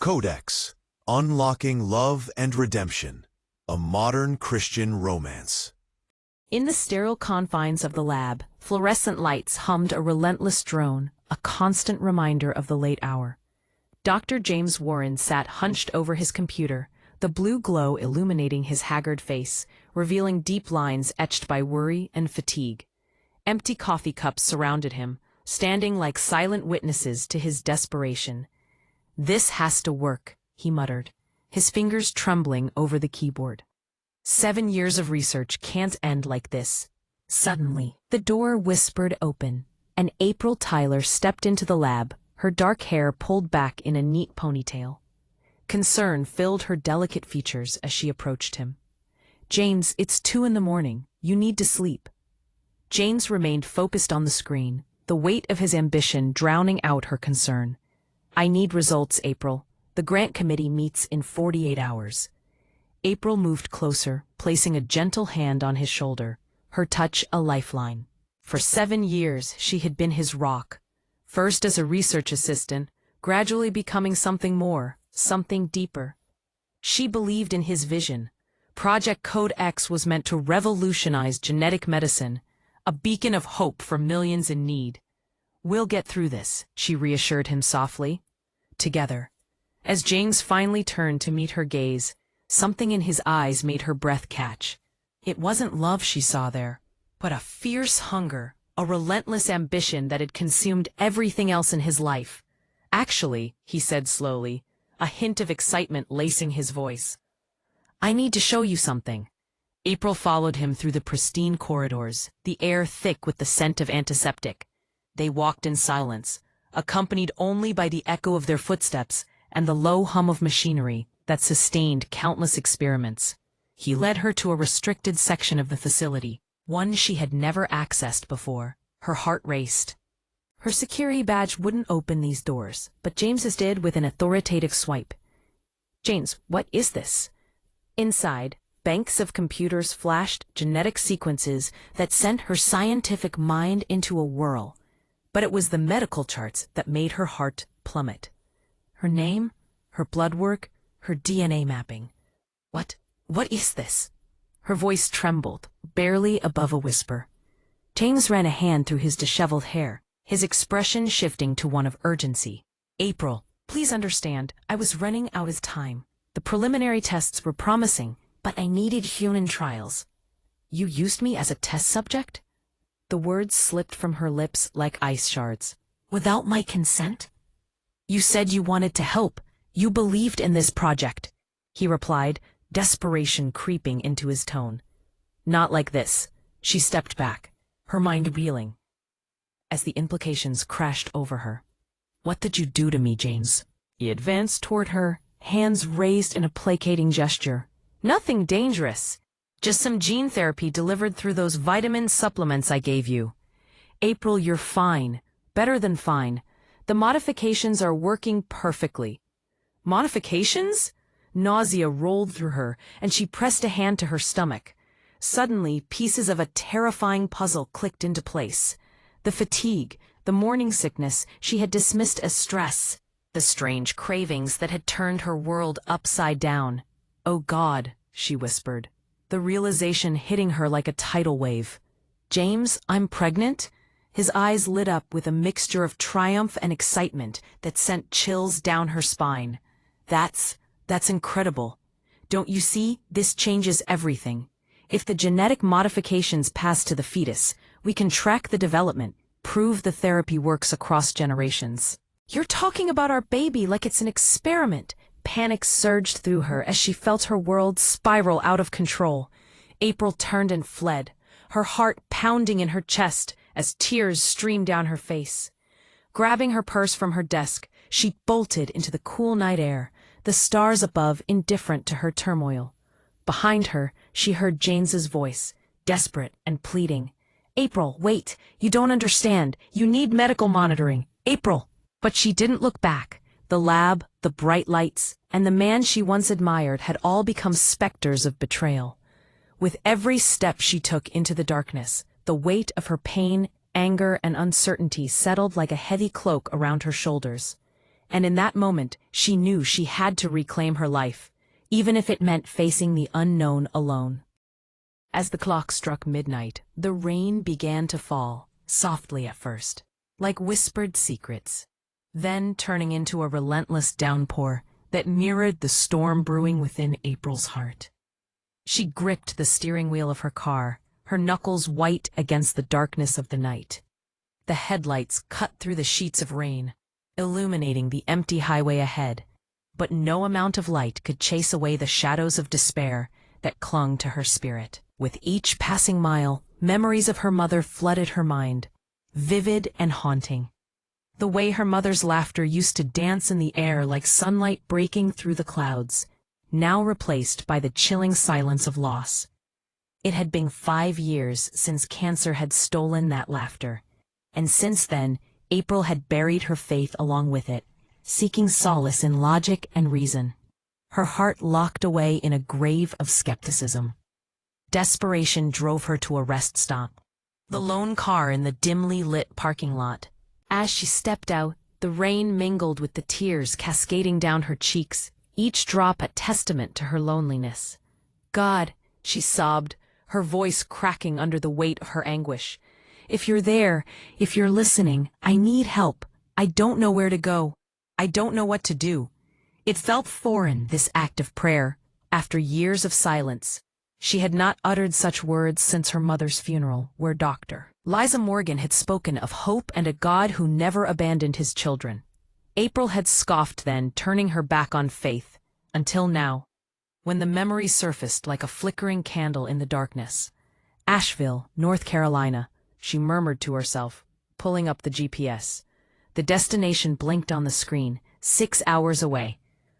CodeX, Unlocking Love and Redemption, a modern Christian romance. In the sterile confines of the lab, fluorescent lights hummed a relentless drone, a constant reminder of the late hour. Dr. James Warren sat hunched over his computer, the blue glow illuminating his haggard face, revealing deep lines etched by worry and fatigue. Empty coffee cups surrounded him, standing like silent witnesses to his desperation. "This has to work," he muttered, his fingers trembling over the keyboard. 7 years of research can't end like this. Suddenly, the door whispered open, and April Tyler stepped into the lab, her dark hair pulled back in a neat ponytail. Concern filled her delicate features as she approached him. "James, it's 2 a.m. You need to sleep." James remained focused on the screen, the weight of his ambition drowning out her concern. "I need results, April. The grant committee meets in 48 hours. April moved closer, placing a gentle hand on his shoulder, her touch a lifeline. For 7 years, she had been his rock. First as a research assistant, gradually becoming something more, something deeper. She believed in his vision. Project CodeX was meant to revolutionize genetic medicine, a beacon of hope for millions in need. "We'll get through this," she reassured him softly. Together. As James finally turned to meet her gaze, something in his eyes made her breath catch. It wasn't love she saw there, but a fierce hunger, a relentless ambition that had consumed everything else in his life. "Actually," he said slowly, a hint of excitement lacing his voice, "I need to show you something." April followed him through the pristine corridors, the air thick with the scent of antiseptic. They walked in silence, accompanied only by the echo of their footsteps and the low hum of machinery that sustained countless experiments. He led her to a restricted section of the facility, one she had never accessed before. Her heart raced. Her security badge wouldn't open these doors, but James's did with an authoritative swipe. "James, what is this?" Inside, banks of computers flashed genetic sequences that sent her scientific mind into a whirl. But it was the medical charts that made her heart plummet. Her name, her blood work, her DNA mapping. What is this?" Her voice trembled, barely above a whisper. James ran a hand through his disheveled hair, his expression shifting to one of urgency. "April, please understand, I was running out of time. The preliminary tests were promising, but I needed human trials." "You used me as a test subject?" The words slipped from her lips like ice shards. "Without my consent?" "You said you wanted to help. You believed in this project," he replied, desperation creeping into his tone. "Not like this." She stepped back, her mind reeling, as the implications crashed over her. "What did you do to me, James?" He advanced toward her, hands raised in a placating gesture. "Nothing dangerous. Just some gene therapy delivered through those vitamin supplements I gave you." "April, you're fine. Better than fine. The modifications are working perfectly." "Modifications?" Nausea rolled through her, and she pressed a hand to her stomach. Suddenly, pieces of a terrifying puzzle clicked into place. The fatigue, the morning sickness she had dismissed as stress, the strange cravings that had turned her world upside down. "Oh God," she whispered, the realization hitting her like a tidal wave. "James, I'm pregnant?" His eyes lit up with a mixture of triumph and excitement that sent chills down her spine. That's incredible. Don't you see? This changes everything. If the genetic modifications pass to the fetus, we can track the development, prove the therapy works across generations." "You're talking about our baby like it's an experiment." Panic surged through her as she felt her world spiral out of control. April turned and fled, her heart pounding in her chest as tears streamed down her face. Grabbing her purse from her desk, she bolted into the cool night air, the stars above indifferent to her turmoil. Behind her, she heard James's voice, desperate and pleading. "April, wait. You don't understand. You need medical monitoring. April." But she didn't look back. The lab, the bright lights, and the man she once admired had all become specters of betrayal. With every step she took into the darkness, the weight of her pain, anger, and uncertainty settled like a heavy cloak around her shoulders. and in that moment she knew she had to reclaim her life, even if it meant facing the unknown alone. As the clock struck midnight, the rain began to fall, softly at first, like whispered secrets, then turning into a relentless downpour that mirrored the storm brewing within April's heart. She gripped the steering wheel of her car, her knuckles white against the darkness of the night. The headlights cut through the sheets of rain, illuminating the empty highway ahead, but no amount of light could chase away the shadows of despair that clung to her spirit. With each passing mile, memories of her mother flooded her mind, vivid and haunting. The way her mother's laughter used to dance in the air like sunlight breaking through the clouds, now replaced by the chilling silence of loss. It had been 5 years since cancer had stolen that laughter, and since then, April had buried her faith along with it, seeking solace in logic and reason, her heart locked away in a grave of skepticism. Desperation drove her to a rest stop, the lone car in the dimly lit parking lot. As she stepped out, the rain mingled with the tears cascading down her cheeks, each drop a testament to her loneliness. "God," she sobbed, her voice cracking under the weight of her anguish. "If you're there, if you're listening, I need help. I don't know where to go. I don't know what to do." It felt foreign, this act of prayer, after years of silence. She had not uttered such words since her mother's funeral, where Dr. Liza Morgan had spoken of hope and a God who never abandoned his children. April had scoffed then, turning her back on faith, until now, when the memory surfaced like a flickering candle in the darkness. Asheville, North Carolina, she murmured to herself, pulling up the GPS. The destination blinked on the screen, 6 hours away.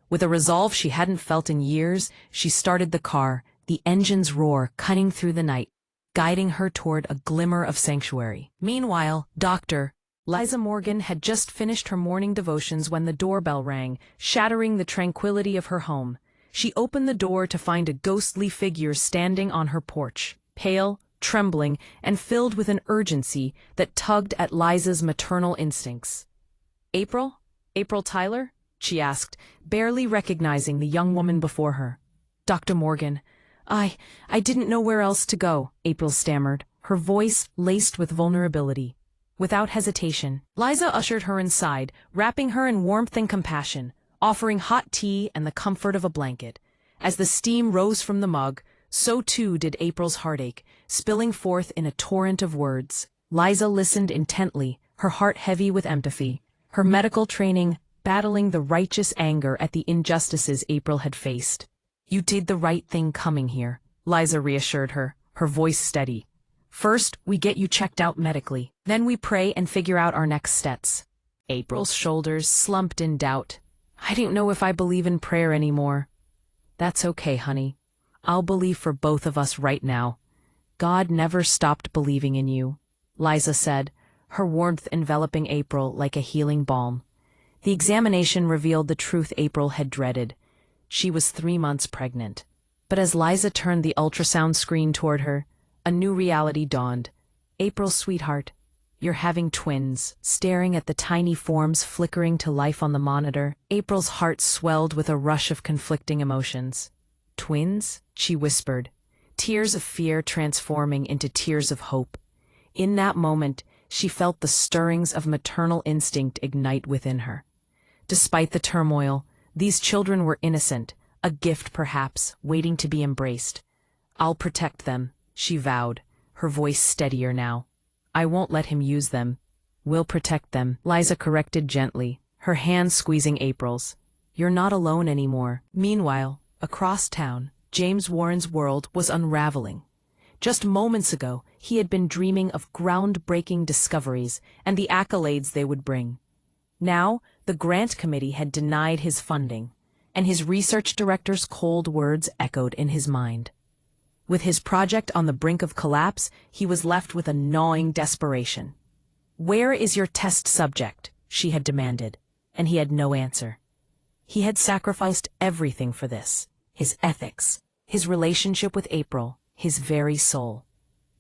With a resolve she hadn't felt in years, she started the car, the engine's roar cutting through the night, guiding her toward a glimmer of sanctuary. Meanwhile, Dr. Liza Morgan had just finished her morning devotions when the doorbell rang, shattering the tranquility of her home. She opened the door to find a ghostly figure standing on her porch, pale, trembling, and filled with an urgency that tugged at Liza's maternal instincts. "April? April Tyler?" she asked, barely recognizing the young woman before her. "Dr. Morgan, I didn't know where else to go," April stammered, her voice laced with vulnerability. Without hesitation, Liza ushered her inside, wrapping her in warmth and compassion, offering hot tea and the comfort of a blanket. As the steam rose from the mug, so too did April's heartache, spilling forth in a torrent of words. Liza listened intently, her heart heavy with empathy, her medical training battling the righteous anger at the injustices April had faced. "You did the right thing coming here," Liza reassured her, her voice steady. "First, we get you checked out medically. Then we pray and figure out our next steps." April's shoulders slumped in doubt. "I don't know if I believe in prayer anymore." "That's okay, honey. I'll believe for both of us right now. God never stopped believing in you," Liza said, her warmth enveloping April like a healing balm. The examination revealed the truth April had dreaded. She was 3 months pregnant. But as Liza turned the ultrasound screen toward her, a new reality dawned. "April, sweetheart, you're having twins." Staring at the tiny forms flickering to life on the monitor, April's heart swelled with a rush of conflicting emotions. "Twins?" she whispered, tears of fear transforming into tears of hope. In that moment, she felt the stirrings of maternal instinct ignite within her. Despite the turmoil, these children were innocent, a gift perhaps, waiting to be embraced. "I'll protect them," she vowed, her voice steadier now. "I won't let him use them. We'll protect them," Liza corrected gently, her hand squeezing April's. "You're not alone anymore." Meanwhile, across town, James Warren's world was unraveling. Just moments ago, he had been dreaming of groundbreaking discoveries and the accolades they would bring. Now, the grant committee had denied his funding, and his research director's cold words echoed in his mind. With his project on the brink of collapse, he was left with a gnawing desperation. "Where is your test subject?" she had demanded, and he had no answer. He had sacrificed everything for this, his ethics, his relationship with April, his very soul.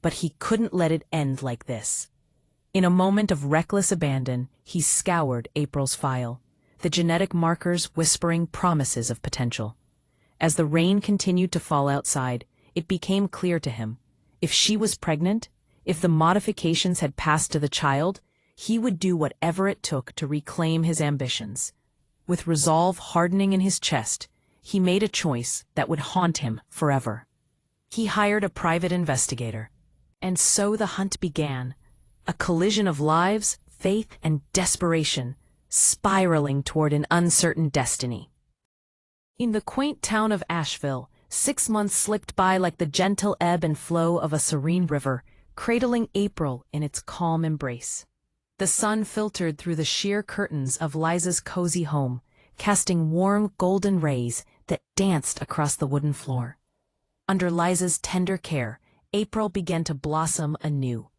But he couldn't let it end like this. In a moment of reckless abandon, he scoured April's file, the genetic markers whispering promises of potential. As the rain continued to fall outside, it became clear to him. If she was pregnant, if the modifications had passed to the child, he would do whatever it took to reclaim his ambitions. With resolve hardening in his chest, he made a choice that would haunt him forever. He hired a private investigator. And so the hunt began, a collision of lives, faith, and desperation, spiraling toward an uncertain destiny. In the quaint town of Asheville, 6 months slipped by like the gentle ebb and flow of a serene river, cradling April in its calm embrace. The sun filtered through the sheer curtains of Liza's cozy home, casting warm golden rays that danced across the wooden floor. Under Liza's tender care, April began to blossom anew.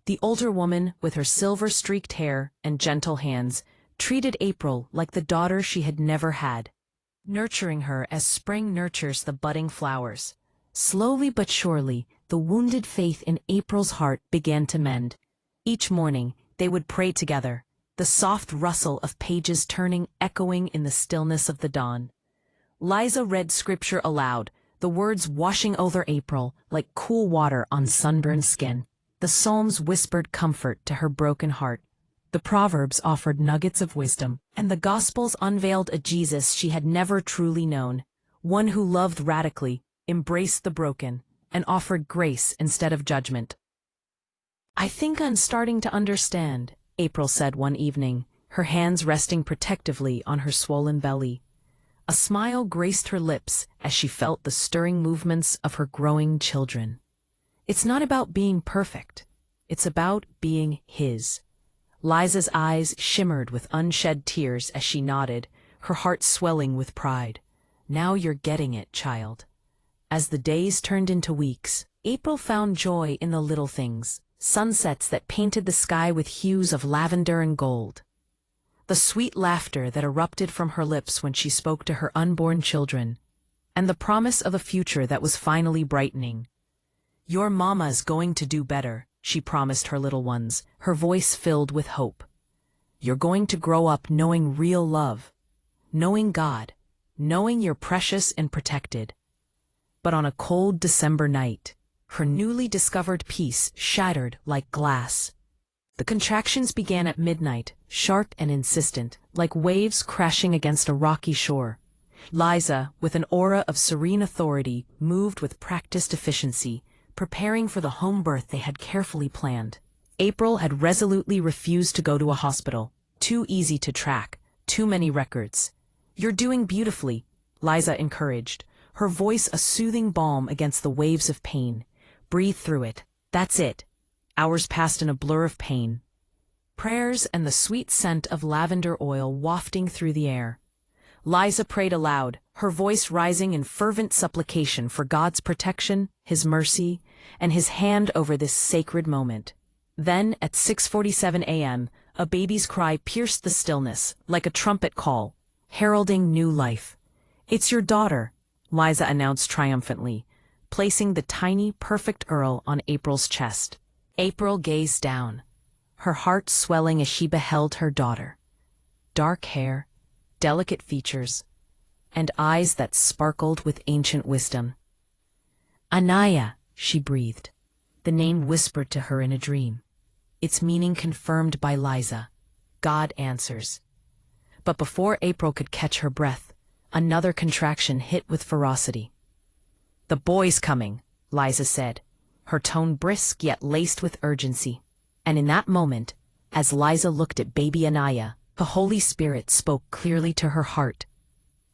The older woman, with her silver-streaked hair and gentle hands, treated April like the daughter she had never had, nurturing her as spring nurtures the budding flowers. Slowly but surely, the wounded faith in April's heart began to mend. Each morning, they would pray together, the soft rustle of pages turning echoing in the stillness of the dawn. Liza read scripture aloud, the words washing over April like cool water on sunburned skin. The Psalms whispered comfort to her broken heart. The Proverbs offered nuggets of wisdom, and the Gospels unveiled a Jesus she had never truly known, one who loved radically, embraced the broken, and offered grace instead of judgment. "I think I'm starting to understand," April said one evening, her hands resting protectively on her swollen belly. A smile graced her lips as she felt the stirring movements of her growing children. "It's not about being perfect. It's about being his." Liza's eyes shimmered with unshed tears as she nodded, her heart swelling with pride. "Now you're getting it, child." As the days turned into weeks, April found joy in the little things, sunsets that painted the sky with hues of lavender and gold. The sweet laughter that erupted from her lips when she spoke to her unborn children, and the promise of a future that was finally brightening. "Your mama's going to do better," she promised her little ones, her voice filled with hope. "You're going to grow up knowing real love, knowing God, knowing you're precious and protected." But on a cold December night, her newly discovered peace shattered like glass. The contractions began at midnight, sharp and insistent, like waves crashing against a rocky shore. Liza, with an aura of serene authority, moved with practiced efficiency, preparing for the home birth they had carefully planned. April had resolutely refused to go to a hospital. Too easy to track, too many records. "You're doing beautifully," Liza encouraged, her voice a soothing balm against the waves of pain. "Breathe through it. That's it." Hours passed in a blur of pain. Prayers and the sweet scent of lavender oil wafting through the air. Liza prayed aloud, her voice rising in fervent supplication for God's protection, His mercy, and His hand over this sacred moment. Then, at 6:47 a.m., a baby's cry pierced the stillness, like a trumpet call, heralding new life. "It's your daughter," Liza announced triumphantly, placing the tiny, perfect Earl on April's chest. April gazed down, her heart swelling as she beheld her daughter. Dark hair, delicate features, and eyes that sparkled with ancient wisdom. "Anaiah," she breathed, the name whispered to her in a dream, its meaning confirmed by Liza. God answers. But before April could catch her breath, another contraction hit with ferocity. "The boy's coming," Liza said, her tone brisk yet laced with urgency. And in that moment, as Liza looked at baby Anaiah, the Holy Spirit spoke clearly to her heart.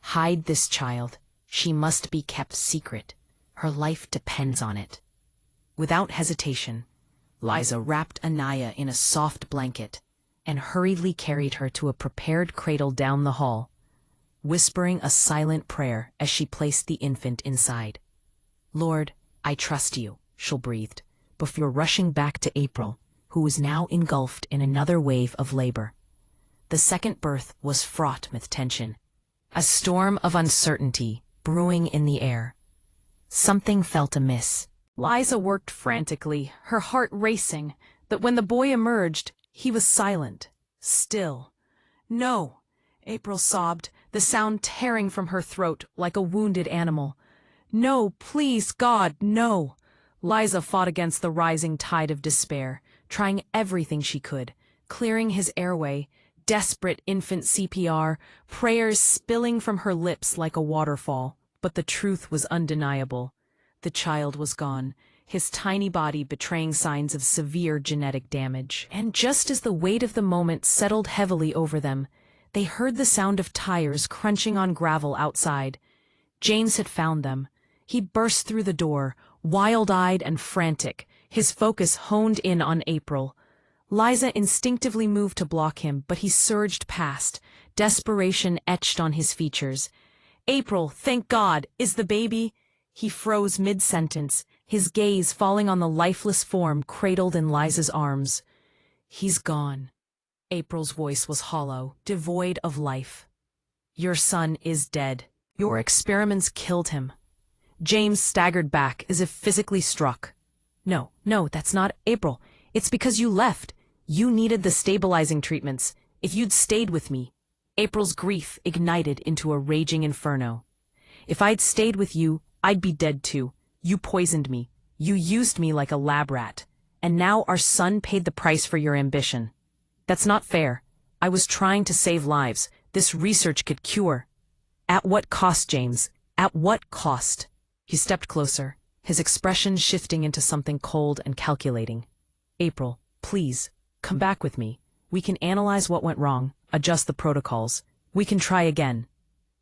"Hide this child. She must be kept secret. Her life depends on it." Without hesitation, Liza wrapped Anaiah in a soft blanket and hurriedly carried her to a prepared cradle down the hall, whispering a silent prayer as she placed the infant inside. "Lord, I trust you," she breathed, before rushing back to April, who was now engulfed in another wave of labor. The second birth was fraught with tension, a storm of uncertainty brewing in the air. Something felt amiss. Liza worked frantically, her heart racing, but when the boy emerged, he was silent, still. "No, April sobbed, the sound tearing from her throat like a wounded animal. "No, please, God, no!" Liza fought against the rising tide of despair, trying everything she could, clearing his airway, desperate infant CPR, prayers spilling from her lips like a waterfall. But the truth was undeniable. The child was gone, his tiny body betraying signs of severe genetic damage. And just as the weight of the moment settled heavily over them, they heard the sound of tires crunching on gravel outside. James had found them. He burst through the door, wild-eyed and frantic, his focus honed in on April. Liza instinctively moved to block him, but he surged past, desperation etched on his features. "April, thank God, is the baby?" He froze mid-sentence, his gaze falling on the lifeless form cradled in Liza's arms. "He's gone." April's voice was hollow, devoid of life. "Your son is dead. Your experiments killed him." James staggered back as if physically struck. No, that's not April. It's because you left. You needed the stabilizing treatments. If you'd stayed with me." April's grief ignited into a raging inferno. "If I'd stayed with you, I'd be dead too. You poisoned me. You used me like a lab rat. And now our son paid the price for your ambition. That's not fair. I was trying to save lives. This research could cure." "At what cost, James? At what cost?" He stepped closer, his expression shifting into something cold and calculating. "April, please, come back with me. We can analyze what went wrong, adjust the protocols. We can try again."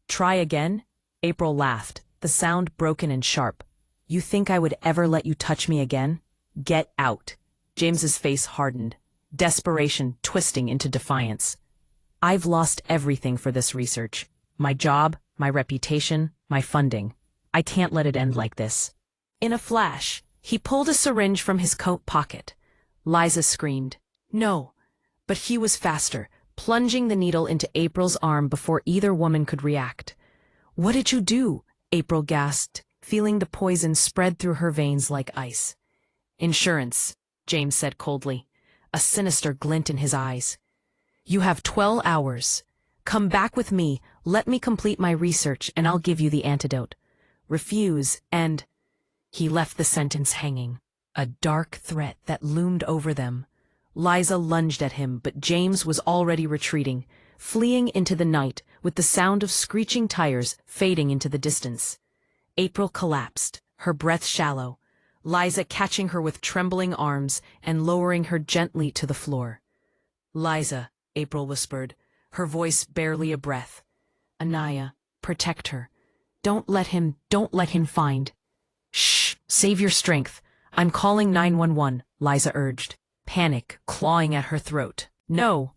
"Try again?" April laughed, the sound broken and sharp. "You think I would ever let you touch me again? Get out." James's face hardened, desperation twisting into defiance. "I've lost everything for this research. My job, my reputation, my funding. I can't let it end like this." In a flash, he pulled a syringe from his coat pocket. Liza screamed. "No!" But he was faster, plunging the needle into April's arm before either woman could react. "What did you do?" April gasped, feeling the poison spread through her veins like ice. "Insurance," James said coldly, a sinister glint in his eyes. "You have 12 hours. Come back with me, let me complete my research, and I'll give you the antidote. Refuse, and—" He left the sentence hanging, a dark threat that loomed over them. Liza lunged at him, but James was already retreating, fleeing into the night with the sound of screeching tires fading into the distance. April collapsed, her breath shallow, Liza catching her with trembling arms and lowering her gently to the floor. "Liza," April whispered, her voice barely a breath. "Anaiah, protect her. Don't let him find." "Shh, save your strength. I'm calling 911, Liza urged, panic clawing at her throat. "No."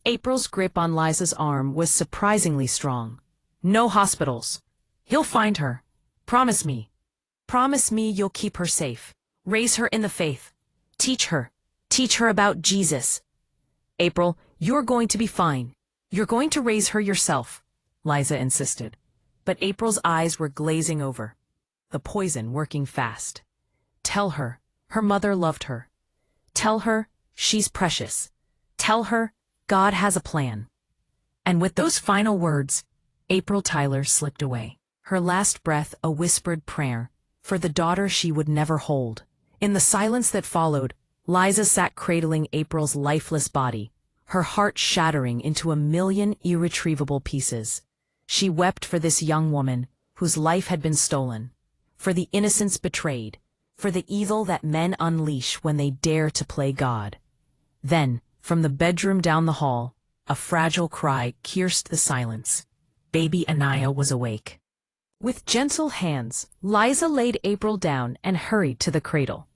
April's grip on Liza's arm was surprisingly strong. "No hospitals. He'll find her. Promise me. Promise me you'll keep her safe. Raise her in the faith. Teach her about Jesus." "April, you're going to be fine. You're going to raise her yourself," Liza insisted. But April's eyes were glazing over, the poison working fast. "Tell her her mother loved her. Tell her she's precious. Tell her God has a plan." And with those final words, April Tyler slipped away, her last breath a whispered prayer for the daughter she would never hold. In the silence that followed, Liza sat cradling April's lifeless body, her heart shattering into a million irretrievable pieces. She wept for this young woman whose life had been stolen, for the innocence betrayed, for the evil that men unleash when they dare to play God. Then, from the bedroom down the hall, a fragile cry pierced the silence. Baby Anaiah was awake. With gentle hands, Liza laid April down and hurried to the cradle.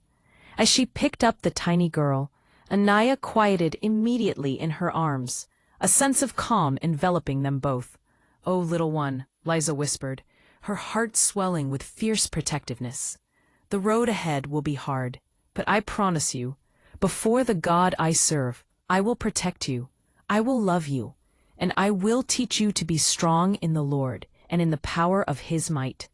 As she picked up the tiny girl, Anaiah quieted immediately in her arms, a sense of calm enveloping them both. "Oh, little one," Liza whispered, her heart swelling with fierce protectiveness. "The road ahead will be hard, but I promise you, before the God I serve, I will protect you, I will love you, and I will teach you to be strong in the Lord and in the power of His might."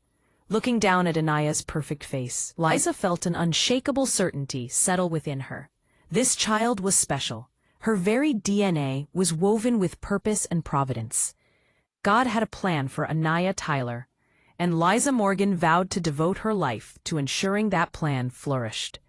Looking down at Anaiah's perfect face, Liza felt an unshakable certainty settle within her. This child was special, Her very DNA was woven with purpose and providence. God had a plan for Anaiah Tyler, and Liza Morgan vowed to devote her life to ensuring that plan flourished.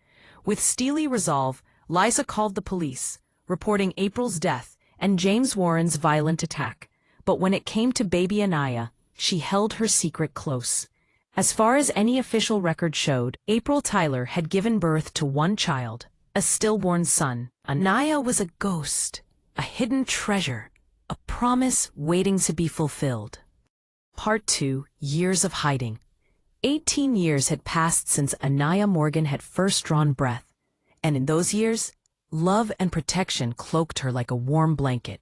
With steely resolve, Liza called the police, reporting April's death and James Warren's violent attack. But when it came to baby Anaiah, she held her secret close. As far as any official record showed, April Tyler had given birth to one child, a stillborn son. Anaiah was a ghost, a hidden treasure, a promise waiting to be fulfilled. Part 2: Years of Hiding. 18 years had passed since Anaiah Morgan had first drawn breath, and in those years, love and protection cloaked her like a warm blanket.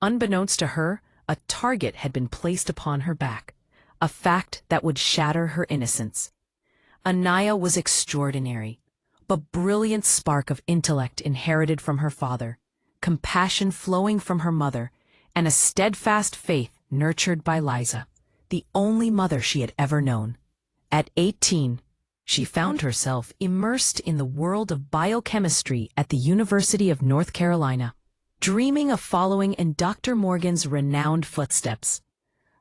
Unbeknownst to her, a target had been placed upon her back, a fact that would shatter her innocence. Anaiah was extraordinary, a brilliant spark of intellect inherited from her father, compassion flowing from her mother, and a steadfast faith nurtured by Liza, the only mother she had ever known. At 18, she found herself immersed in the world of biochemistry at the University of North Carolina, dreaming of following in Dr. Morgan's renowned footsteps.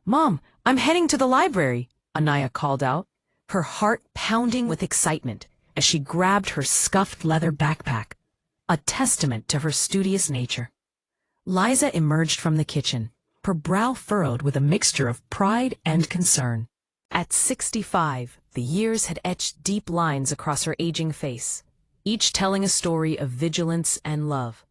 "Mom, I'm heading to the library," Anaiah called out, her heart pounding with excitement as she grabbed her scuffed leather backpack, a testament to her studious nature. Liza emerged from the kitchen, her brow furrowed with a mixture of pride and concern. At 65, the years had etched deep lines across her aging face, each telling a story of vigilance and love.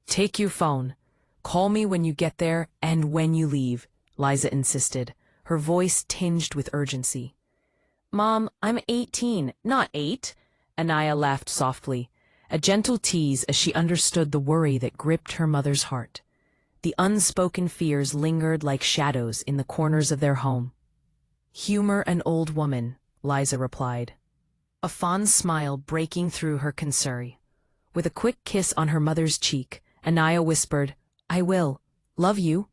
"Take your phone. Call me when you get there and when you leave," Liza insisted, her voice tinged with urgency. "Mom, I'm 18, not 8. Anaiah laughed softly, a gentle tease as she understood the worry that gripped her mother's heart. The unspoken fears lingered like shadows in the corners of their home. "Humor an old woman," Liza replied, a fond smile breaking through her concern. With a quick kiss on her mother's cheek, Anaiah whispered, "I will. Love you."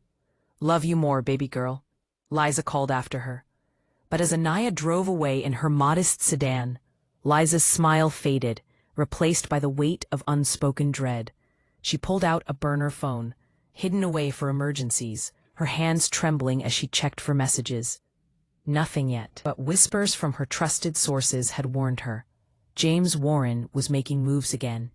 "Love you more, baby girl," Liza called after her. But as Anaiah drove away in her modest sedan, Liza's smile faded, replaced by the weight of unspoken dread. She pulled out a burner phone, hidden away for emergencies, her hands trembling as she checked for messages. Nothing yet, but whispers from her trusted sources had warned her. James Warren was making moves again.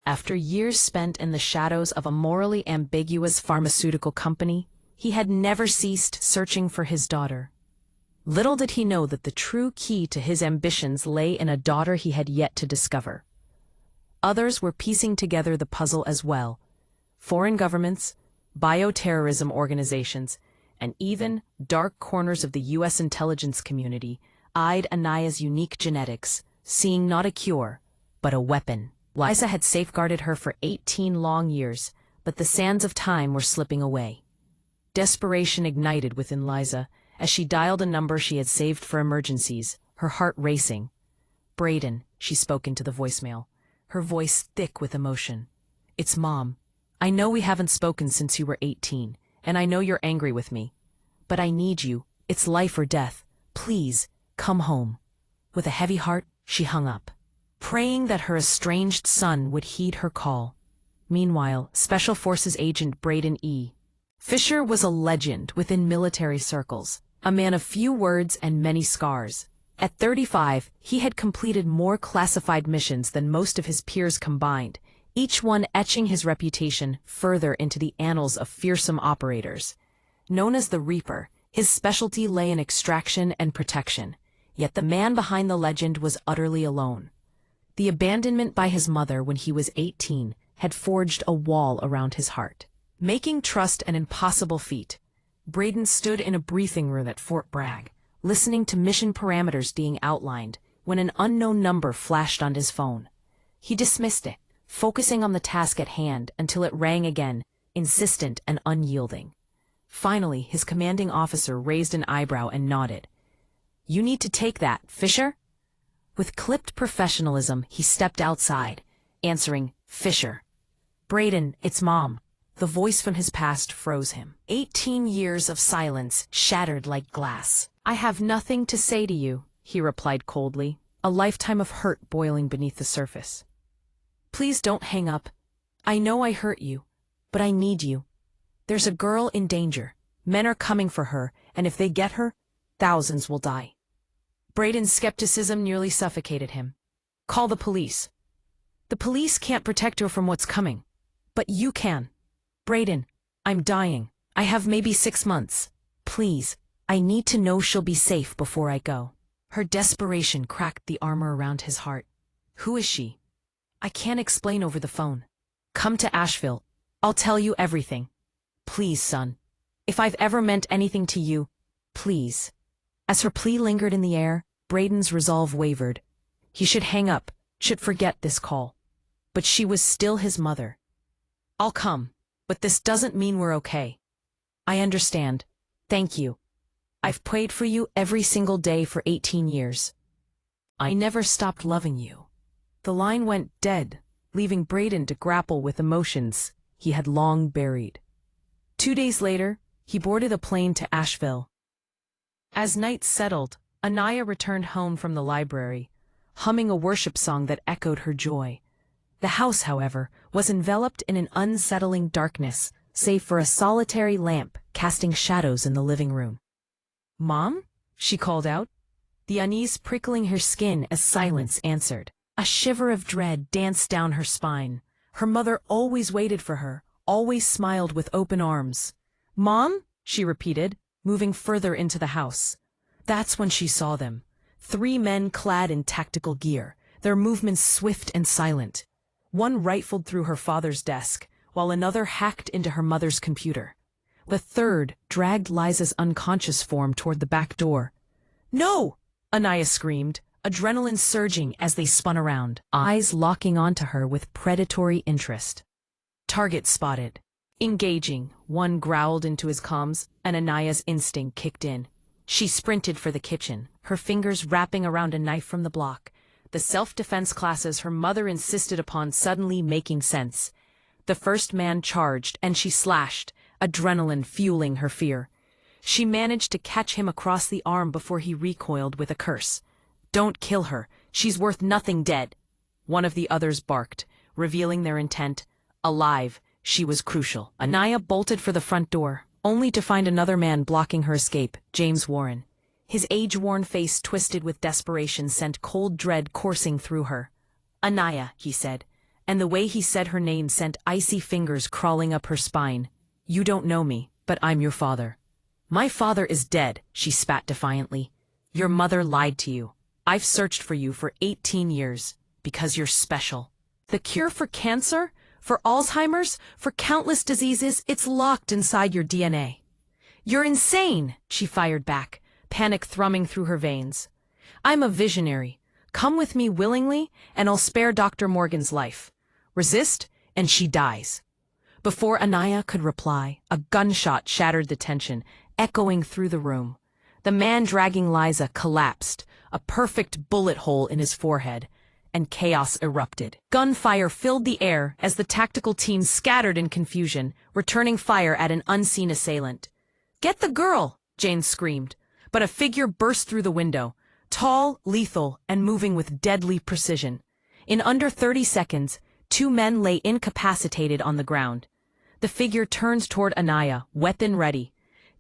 After years spent in the shadows of a morally ambiguous pharmaceutical company, he had never ceased searching for his daughter. Little did he know that the true key to his ambitions lay in a daughter he had yet to discover. Others were piecing together the puzzle as well. Foreign governments, bioterrorism organizations, and even dark corners of the U.S. intelligence community eyed Anaiah's unique genetics, seeing not a cure, but a weapon. Liza had safeguarded her for 18 long years, but the sands of time were slipping away. Desperation ignited within Liza as she dialed a number she had saved for emergencies, her heart racing. "Braden," she spoke into the voicemail, her voice thick with emotion. "It's Mom. I know we haven't spoken since you were 18, and I know you're angry with me. But I need you. It's life or death. Please, come home." With a heavy heart, she hung up, praying that her estranged son would heed her call. Meanwhile, Special Forces Agent Braden E. Fisher was a legend within military circles, a man of few words and many scars. At 35, he had completed more classified missions than most of his peers combined, each one etching his reputation further into the annals of fearsome operators. Known as the Reaper, his specialty lay in extraction and protection, yet the man behind the legend was utterly alone. The abandonment by his mother when he was 18 had forged a wall around his heart, making trust an impossible feat. Braden stood in a briefing room at Fort Bragg, listening to mission parameters being outlined, when an unknown number flashed on his phone. He dismissed it, focusing on the task at hand until it rang again, insistent and unyielding. Finally, his commanding officer raised an eyebrow and nodded. "You need to take that, Fisher?" With clipped professionalism, he stepped outside, answering, "Fisher." "Braden, it's Mom." The voice from his past froze him. 18 years of silence shattered like glass. "I have nothing to say to you," he replied coldly, a lifetime of hurt boiling beneath the surface. "Please don't hang up. I know I hurt you, but I need you. There's a girl in danger. Men are coming for her, and if they get her, thousands will die. Braden's skepticism nearly suffocated him. Call the police. The police can't protect her from what's coming. But you can. Braden, I'm dying. I have maybe 6 months. Please, I need to know she'll be safe before I go. Her desperation cracked the armor around his heart. Who is she? I can't explain over the phone. Come to Asheville. I'll tell you everything. Please, son. If I've ever meant anything to you, please. As her plea lingered in the air, Braden's resolve wavered. He should hang up, should forget this call. But she was still his mother. I'll come, but this doesn't mean we're okay. I understand. Thank you. I've prayed for you every single day for 18 years. I never stopped loving you. The line went dead, leaving Braden to grapple with emotions he had long buried. 2 days later, he boarded a plane to Asheville. As night settled, Anaiah returned home from the library, humming a worship song that echoed her joy. The house, however, was enveloped in an unsettling darkness, save for a solitary lamp casting shadows in the living room. "Mom?" she called out, the unease prickling her skin as silence answered. A shiver of dread danced down her spine. Her mother always waited for her, always smiled with open arms. "Mom?" she repeated, moving further into the house. That's when she saw them. 3 men clad in tactical gear, their movements swift and silent. One rifled through her father's desk, while another hacked into her mother's computer. The third dragged Liza's unconscious form toward the back door. "No!" Anaiah screamed, adrenaline surging as they spun around, eyes locking onto her with predatory interest. "Target spotted." Engaging, one growled into his comms, and Anaiah's instinct kicked in. She sprinted for the kitchen, her fingers wrapping around a knife from the block. The self-defense classes her mother insisted upon suddenly making sense. The first man charged, and she slashed, adrenaline fueling her fear. She managed to catch him across the arm before he recoiled with a curse. "Don't kill her. She's worth nothing dead." One of the others barked, revealing their intent. Alive, she was crucial. Anaiah bolted for the front door, only to find another man blocking her escape, James Warren. His age-worn face twisted with desperation sent cold dread coursing through her. "Anaiah," he said, and the way he said her name sent icy fingers crawling up her spine. "You don't know me, but I'm your father." "My father is dead," she spat defiantly. "Your mother lied to you. I've searched for you for 18 years, because you're special. The cure for cancer, for Alzheimer's, for countless diseases, it's locked inside your DNA." "You're insane," she fired back, panic thrumming through her veins. "I'm a visionary. Come with me willingly, and I'll spare Dr. Morgan's life. Resist, and she dies." Before Anaiah could reply, a gunshot shattered the tension, echoing through the room. The man dragging Liza collapsed, a perfect bullet hole in his forehead, and chaos erupted. Gunfire filled the air as the tactical team scattered in confusion, returning fire at an unseen assailant. "Get the girl!" Jane screamed, but a figure burst through the window, tall, lethal, and moving with deadly precision. In under 30 seconds, 2 men lay incapacitated on the ground. The figure turned toward Anaiah, weapon ready.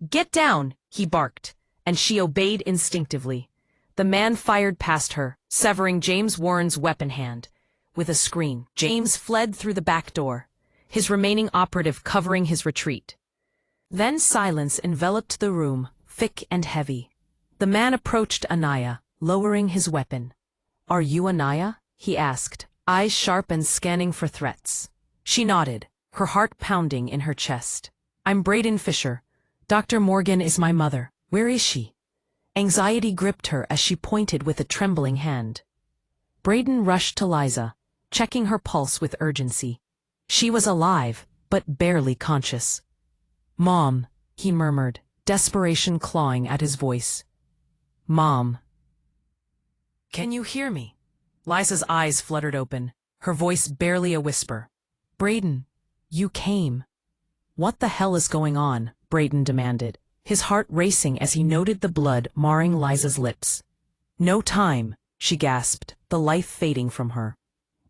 "Get down!" he barked, and she obeyed instinctively. The man fired past her, severing James Warren's weapon hand. With a scream, James fled through the back door, his remaining operative covering his retreat. Then silence enveloped the room, thick and heavy. The man approached Anaiah, lowering his weapon. "Are you Anaiah?" he asked, eyes sharp and scanning for threats. She nodded, her heart pounding in her chest. "I'm Braden Fisher. Dr. Morgan is my mother. Where is she?" Anxiety gripped her as she pointed with a trembling hand. Braden rushed to Liza, checking her pulse with urgency. She was alive, but barely conscious. "Mom," he murmured, desperation clawing at his voice. "Mom." "Can you hear me?" Liza's eyes fluttered open, her voice barely a whisper. "Braden, you came." "What the hell is going on?" Braden demanded, his heart racing as he noted the blood marring Liza's lips. "No time," she gasped, the life fading from her.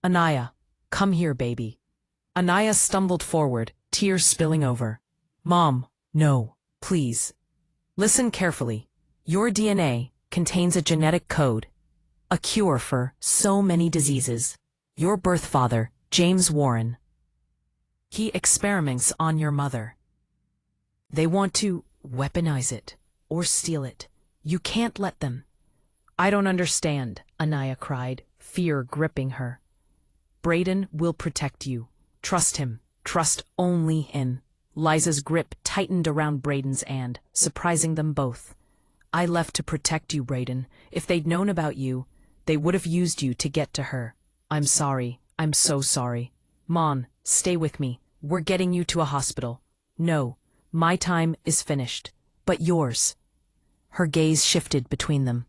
"Anaiah, come here, baby." Anaiah stumbled forward, tears spilling over. Mom, no, please. Listen carefully. Your DNA contains a genetic code, a cure for so many diseases. Your birth father, James Warren, he experiments on your mother. They want to weaponize it or steal it. You can't let them. I don't understand, Anaiah cried, fear gripping her. Braden will protect you. Trust him. Trust only him. Liza's grip tightened around Braden's hand, surprising them both. I left to protect you, Braden. If they'd known about you, they would have used you to get to her. I'm sorry. I'm so sorry. Mom, stay with me. We're getting you to a hospital. No, my time is finished. But yours. Her gaze shifted between them.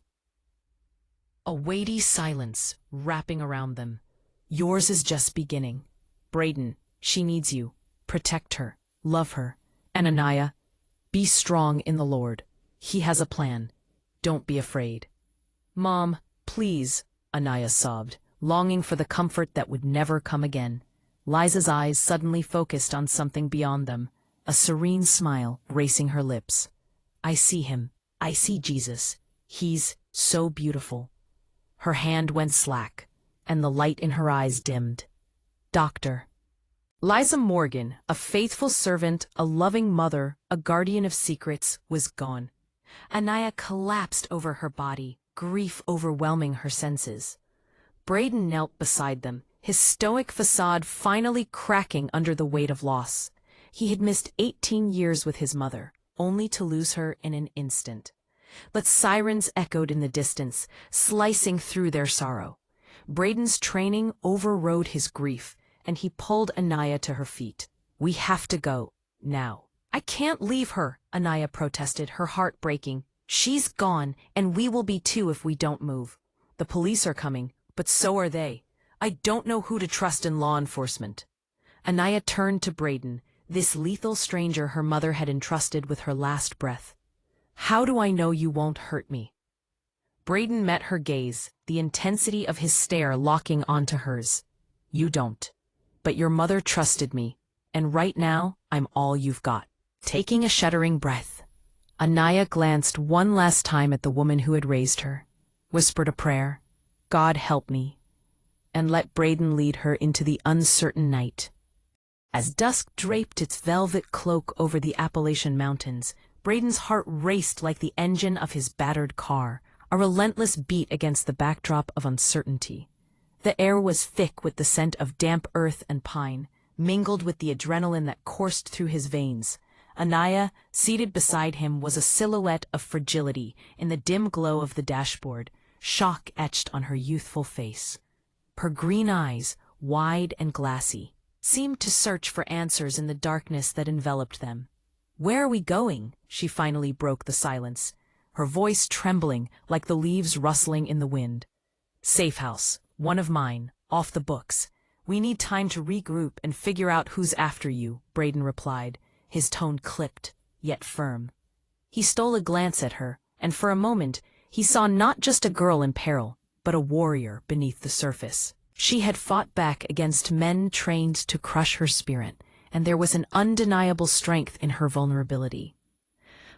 A weighty silence wrapping around them. Yours is just beginning. Braden, she needs you. Protect her. Love her. And Anaiah, be strong in the Lord. He has a plan. Don't be afraid. Mom, please, Anaiah sobbed, longing for the comfort that would never come again. Liza's eyes suddenly focused on something beyond them, a serene smile racing her lips. I see him. I see Jesus. He's so beautiful. Her hand went slack, and the light in her eyes dimmed. Doctor. Liza Morgan, a faithful servant, a loving mother, a guardian of secrets, was gone. Anaiah collapsed over her body, grief overwhelming her senses. Braden knelt beside them, his stoic facade finally cracking under the weight of loss. He had missed 18 years with his mother, only to lose her in an instant. But sirens echoed in the distance, slicing through their sorrow. Braden's training overrode his grief, and he pulled Anaiah to her feet. We have to go, now. I can't leave her, Anaiah protested, her heart breaking. She's gone, and we will be too if we don't move. The police are coming, but so are they. I don't know who to trust in law enforcement. Anaiah turned to Braden, this lethal stranger her mother had entrusted with her last breath. How do I know you won't hurt me? Braden met her gaze, the intensity of his stare locking onto hers. You don't. But your mother trusted me, and right now, I'm all you've got. Taking a shuddering breath, Anaiah glanced one last time at the woman who had raised her, whispered a prayer, God help me, and let Braden lead her into the uncertain night. As dusk draped its velvet cloak over the Appalachian Mountains, Braden's heart raced like the engine of his battered car, a relentless beat against the backdrop of uncertainty. The air was thick with the scent of damp earth and pine, mingled with the adrenaline that coursed through his veins. Anaiah, seated beside him, was a silhouette of fragility in the dim glow of the dashboard, shock etched on her youthful face. Her green eyes, wide and glassy, seemed to search for answers in the darkness that enveloped them. Where are we going? She finally broke the silence, her voice trembling like the leaves rustling in the wind. Safe house, one of mine, off the books. We need time to regroup and figure out who's after you, Braden replied, his tone clipped, yet firm. He stole a glance at her, and for a moment he saw not just a girl in peril, but a warrior beneath the surface. She had fought back against men trained to crush her spirit, and there was an undeniable strength in her vulnerability.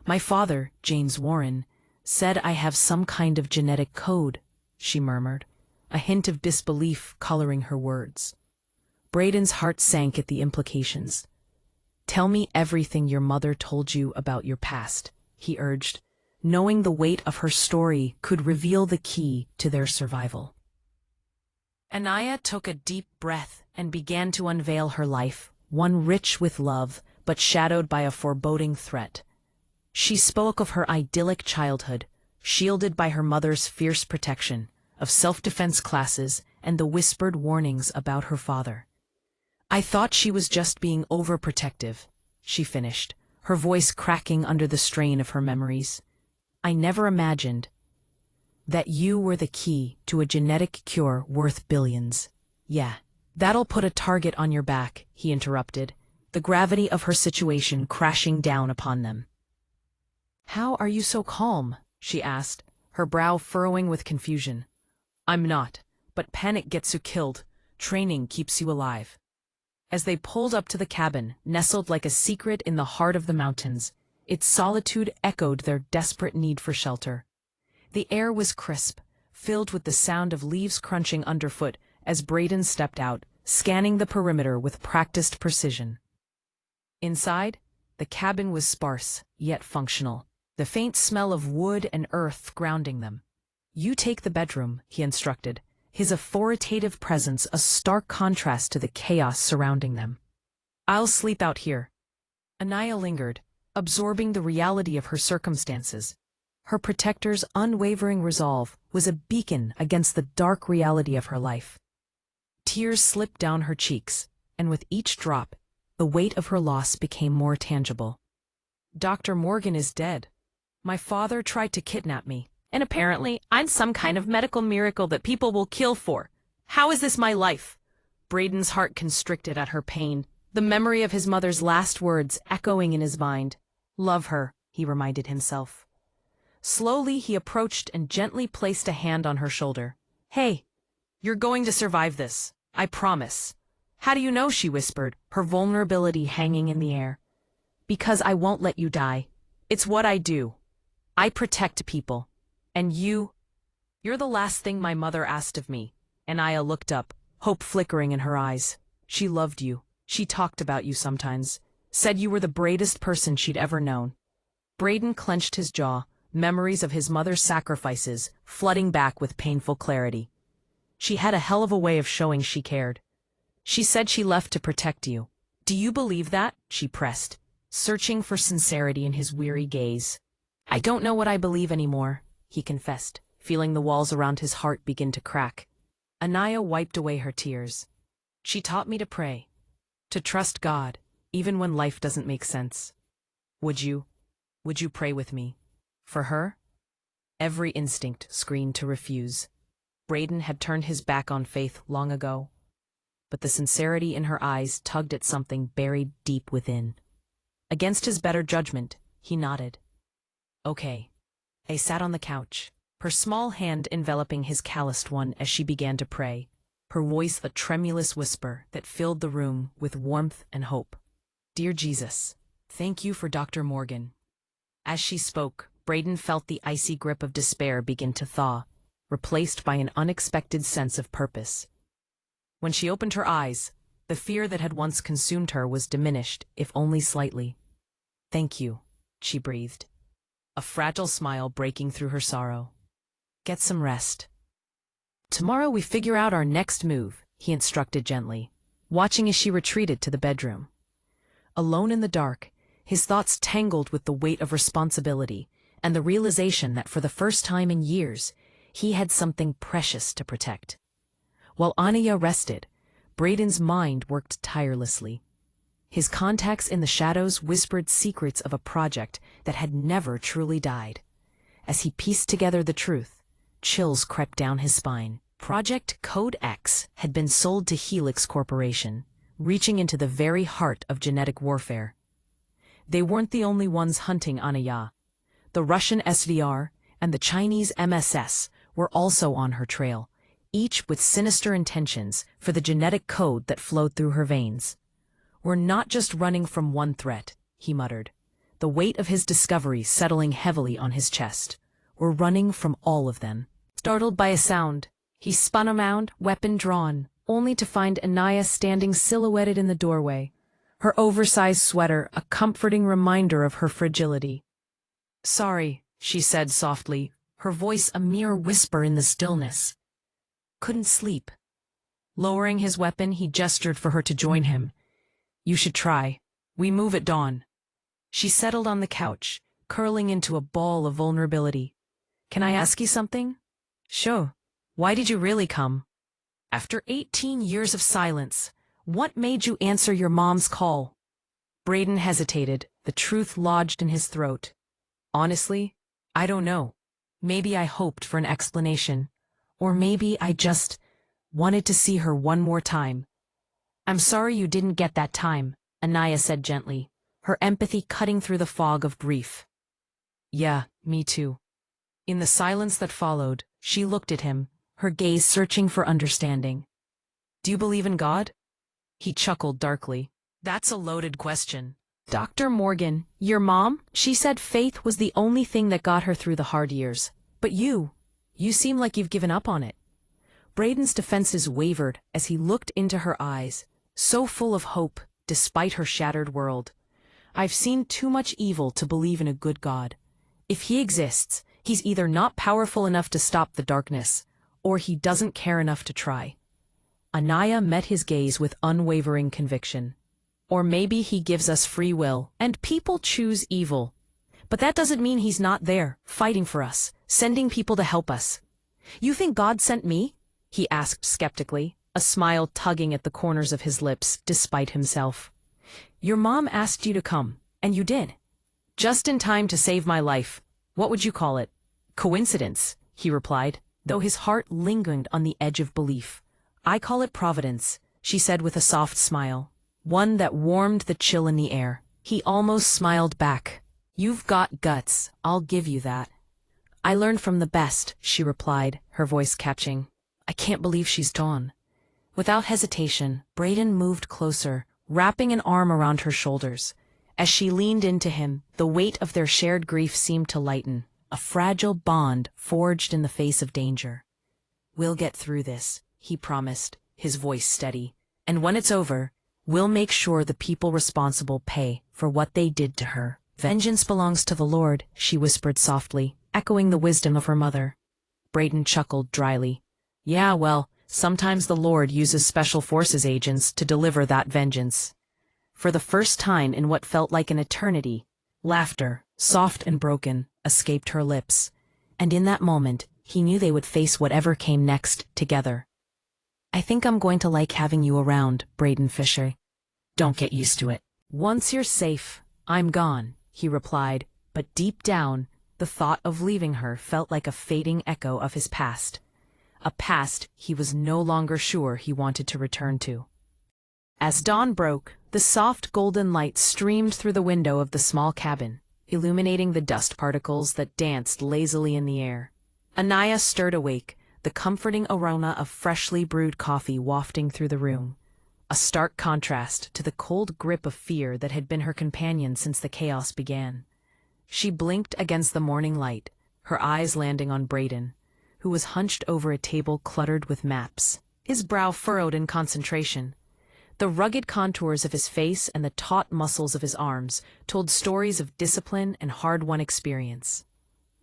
My father, James Warren, said I have some kind of genetic code, she murmured, a hint of disbelief coloring her words. Braden's heart sank at the implications. Tell me everything your mother told you about your past, he urged, knowing the weight of her story could reveal the key to their survival. Anaiah took a deep breath and began to unveil her life, one rich with love, but shadowed by a foreboding threat. She spoke of her idyllic childhood, shielded by her mother's fierce protection, of self-defense classes and the whispered warnings about her father. I thought she was just being overprotective, she finished, her voice cracking under the strain of her memories. I never imagined that you were the key to a genetic cure worth billions. Yeah, that'll put a target on your back, he interrupted, the gravity of her situation crashing down upon them. How are you so calm? She asked, her brow furrowing with confusion. I'm not, but panic gets you killed. Training keeps you alive. As they pulled up to the cabin, nestled like a secret in the heart of the mountains, its solitude echoed their desperate need for shelter. The air was crisp, filled with the sound of leaves crunching underfoot as Braden stepped out, scanning the perimeter with practiced precision. Inside, the cabin was sparse, yet functional, the faint smell of wood and earth grounding them. "You take the bedroom," he instructed, his authoritative presence a stark contrast to the chaos surrounding them. "I'll sleep out here." Anaiah lingered, absorbing the reality of her circumstances. Her protector's unwavering resolve was a beacon against the dark reality of her life. Tears slipped down her cheeks, and with each drop, the weight of her loss became more tangible. "Dr. Morgan is dead. My father tried to kidnap me, and apparently I'm some kind of medical miracle that people will kill for. How is this my life?" Braden's heart constricted at her pain, the memory of his mother's last words echoing in his mind. "Love her," he reminded himself. Slowly he approached and gently placed a hand on her shoulder. "Hey, you're going to survive this, I promise." "How do you know?" she whispered, her vulnerability hanging in the air. "Because I won't let you die. It's what I do. I protect people. And you're the last thing my mother asked of me." Anaiah looked up, hope flickering in her eyes. "She loved you. She talked about you sometimes. Said you were the bravest person she'd ever known." Braden clenched his jaw, memories of his mother's sacrifices flooding back with painful clarity. "She had a hell of a way of showing she cared. She said she left to protect you. Do you believe that?" she pressed, searching for sincerity in his weary gaze. "I don't know what I believe anymore," he confessed, feeling the walls around his heart begin to crack. Anaiah wiped away her tears. "She taught me to pray, to trust God, even when life doesn't make sense. Would you pray with me? For her?" Every instinct screamed to refuse. Braden had turned his back on faith long ago, but the sincerity in her eyes tugged at something buried deep within. Against his better judgment, he nodded. "Okay." They sat on the couch, her small hand enveloping his calloused one as she began to pray, her voice a tremulous whisper that filled the room with warmth and hope. "Dear Jesus, thank you for Dr. Morgan." As she spoke, Braden felt the icy grip of despair begin to thaw, replaced by an unexpected sense of purpose. When she opened her eyes, the fear that had once consumed her was diminished, if only slightly. "Thank you," she breathed, a fragile smile breaking through her sorrow. "Get some rest. Tomorrow we figure out our next move," he instructed gently, watching as she retreated to the bedroom. Alone in the dark, his thoughts tangled with the weight of responsibility and the realization that for the first time in years, he had something precious to protect. While Anaiah rested, Braden's mind worked tirelessly. His contacts in the shadows whispered secrets of a project that had never truly died. As he pieced together the truth, chills crept down his spine. Project CodeX had been sold to Helix Corporation, reaching into the very heart of genetic warfare. They weren't the only ones hunting Anaiah. The Russian SVR and the Chinese MSS were also on her trail, each with sinister intentions for the genetic code that flowed through her veins. "We're not just running from one threat," he muttered, the weight of his discovery settling heavily on his chest. "We're running from all of them." Startled by a sound, he spun around, weapon drawn, only to find Anaiah standing silhouetted in the doorway, her oversized sweater a comforting reminder of her fragility. "Sorry," she said softly, her voice a mere whisper in the stillness. "Couldn't sleep." Lowering his weapon, he gestured for her to join him. "You should try. We move at dawn." She settled on the couch, curling into a ball of vulnerability. "Can I ask you something?" "Sure. Why did you really come?" "After 18 years of silence, what made you answer your mom's call?" Braden hesitated, the truth lodged in his throat. "Honestly, I don't know. Maybe I hoped for an explanation. Or maybe I just wanted to see her one more time." "I'm sorry you didn't get that time," Anaiah said gently, her empathy cutting through the fog of grief. "Yeah, me too." In the silence that followed, she looked at him, her gaze searching for understanding. "Do you believe in God?" He chuckled darkly. That's a loaded question. Dr. Morgan, your mom? She said faith was the only thing that got her through the hard years. But you seem like you've given up on it. Braden's defenses wavered as he looked into her eyes, so full of hope despite her shattered world. I've seen too much evil to believe in a good God. If he exists, he's either not powerful enough to stop the darkness, or he doesn't care enough to try. Anaiah met his gaze with unwavering conviction. Or maybe he gives us free will, and people choose evil. But that doesn't mean he's not there, fighting for us, sending people to help us. You think God sent me? He asked skeptically, a smile tugging at the corners of his lips despite himself. Your mom asked you to come, and you did. Just in time to save my life. What would you call it? Coincidence, he replied, though his heart lingered on the edge of belief. I call it providence, she said with a soft smile, one that warmed the chill in the air. He almost smiled back. You've got guts, I'll give you that. I learned from the best, she replied, her voice catching. I can't believe she's gone. Without hesitation, Braden moved closer, wrapping an arm around her shoulders. As she leaned into him, the weight of their shared grief seemed to lighten, a fragile bond forged in the face of danger. We'll get through this, he promised, his voice steady. And when it's over, we'll make sure the people responsible pay for what they did to her. Vengeance belongs to the Lord, she whispered softly, echoing the wisdom of her mother. Braden chuckled dryly. Yeah, well, sometimes the Lord uses special forces agents to deliver that vengeance. For the first time in what felt like an eternity, laughter, soft and broken, escaped her lips. And in that moment, he knew they would face whatever came next together. I think I'm going to like having you around, Braden Fisher. Don't get used to it. Once you're safe, I'm gone, he replied, but deep down, the thought of leaving her felt like a fading echo of his past. A past he was no longer sure he wanted to return to. As dawn broke, the soft golden light streamed through the window of the small cabin, illuminating the dust particles that danced lazily in the air. Anaiah stirred awake, the comforting aroma of freshly brewed coffee wafting through the room, a stark contrast to the cold grip of fear that had been her companion since the chaos began. She blinked against the morning light, her eyes landing on Braden, who was hunched over a table cluttered with maps, his brow furrowed in concentration. The rugged contours of his face and the taut muscles of his arms told stories of discipline and hard-won experience.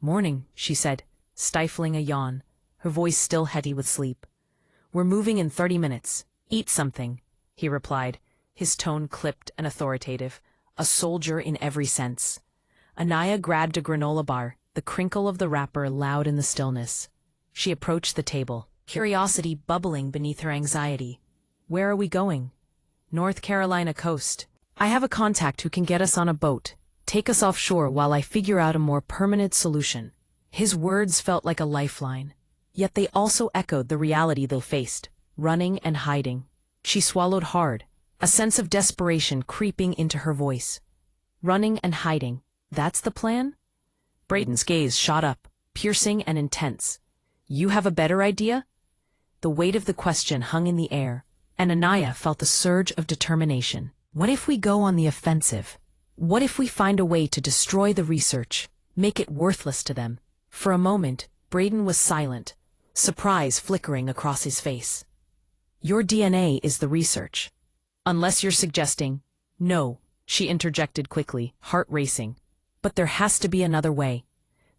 Morning, she said, stifling a yawn, her voice still heady with sleep. We're moving in 30 minutes. Eat something, he replied, his tone clipped and authoritative, a soldier in every sense. Anaiah grabbed a granola bar, the crinkle of the wrapper loud in the stillness. She approached the table, curiosity bubbling beneath her anxiety. Where are we going? North Carolina coast. I have a contact who can get us on a boat, take us offshore while I figure out a more permanent solution. His words felt like a lifeline, yet they also echoed the reality they faced, running and hiding. She swallowed hard, a sense of desperation creeping into her voice. Running and hiding, that's the plan? Braden's gaze shot up, piercing and intense. You have a better idea? The weight of the question hung in the air, and Anaiah felt the surge of determination. What if we go on the offensive? What if we find a way to destroy the research, make it worthless to them? For a moment, Braden was silent, surprise flickering across his face. Your DNA is the research. Unless you're suggesting, no, she interjected quickly, heart racing. But there has to be another way.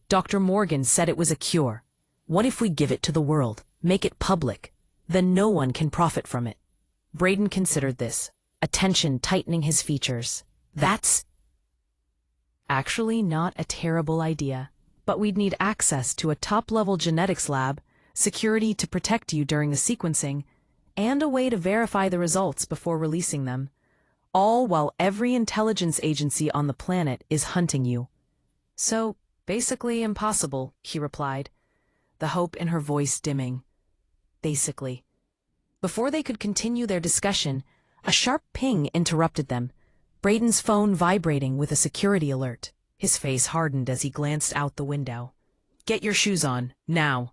Dr. Morgan said it was a cure. What if we give it to the world, make it public? Then no one can profit from it. Braden considered this, attention tightening his features. That's actually not a terrible idea, but we'd need access to a top-level genetics lab, security to protect you during the sequencing, and a way to verify the results before releasing them, all while every intelligence agency on the planet is hunting you. So, basically impossible, he replied, the hope in her voice dimming. Basically. Before they could continue their discussion, a sharp ping interrupted them, Braden's phone vibrating with a security alert. His face hardened as he glanced out the window. Get your shoes on, now.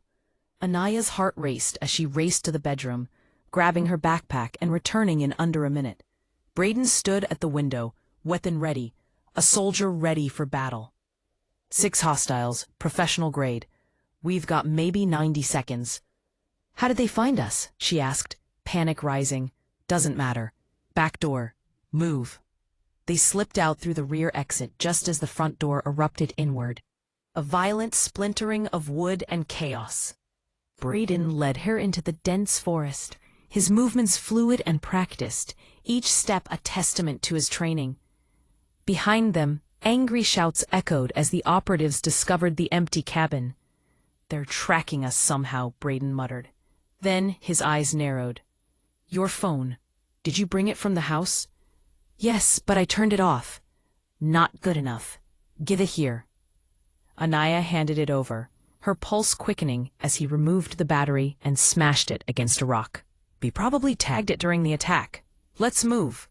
Anaiah's heart raced as she raced to the bedroom, grabbing her backpack and returning in under a minute. Braden stood at the window, weapon ready, a soldier ready for battle. 6 hostiles, professional grade. We've got maybe 90 seconds. How did they find us? She asked, panic rising. Doesn't matter. Back door. Move. They slipped out through the rear exit just as the front door erupted inward. A violent splintering of wood and chaos. Braden led her into the dense forest, his movements fluid and practiced, each step a testament to his training. Behind them, angry shouts echoed as the operatives discovered the empty cabin. They're tracking us somehow, Braden muttered. Then his eyes narrowed. Your phone. Did you bring it from the house? Yes, but I turned it off. Not good enough. Give it here. Anaiah handed it over, her pulse quickening as he removed the battery and smashed it against a rock. We probably tagged it during the attack. Let's move.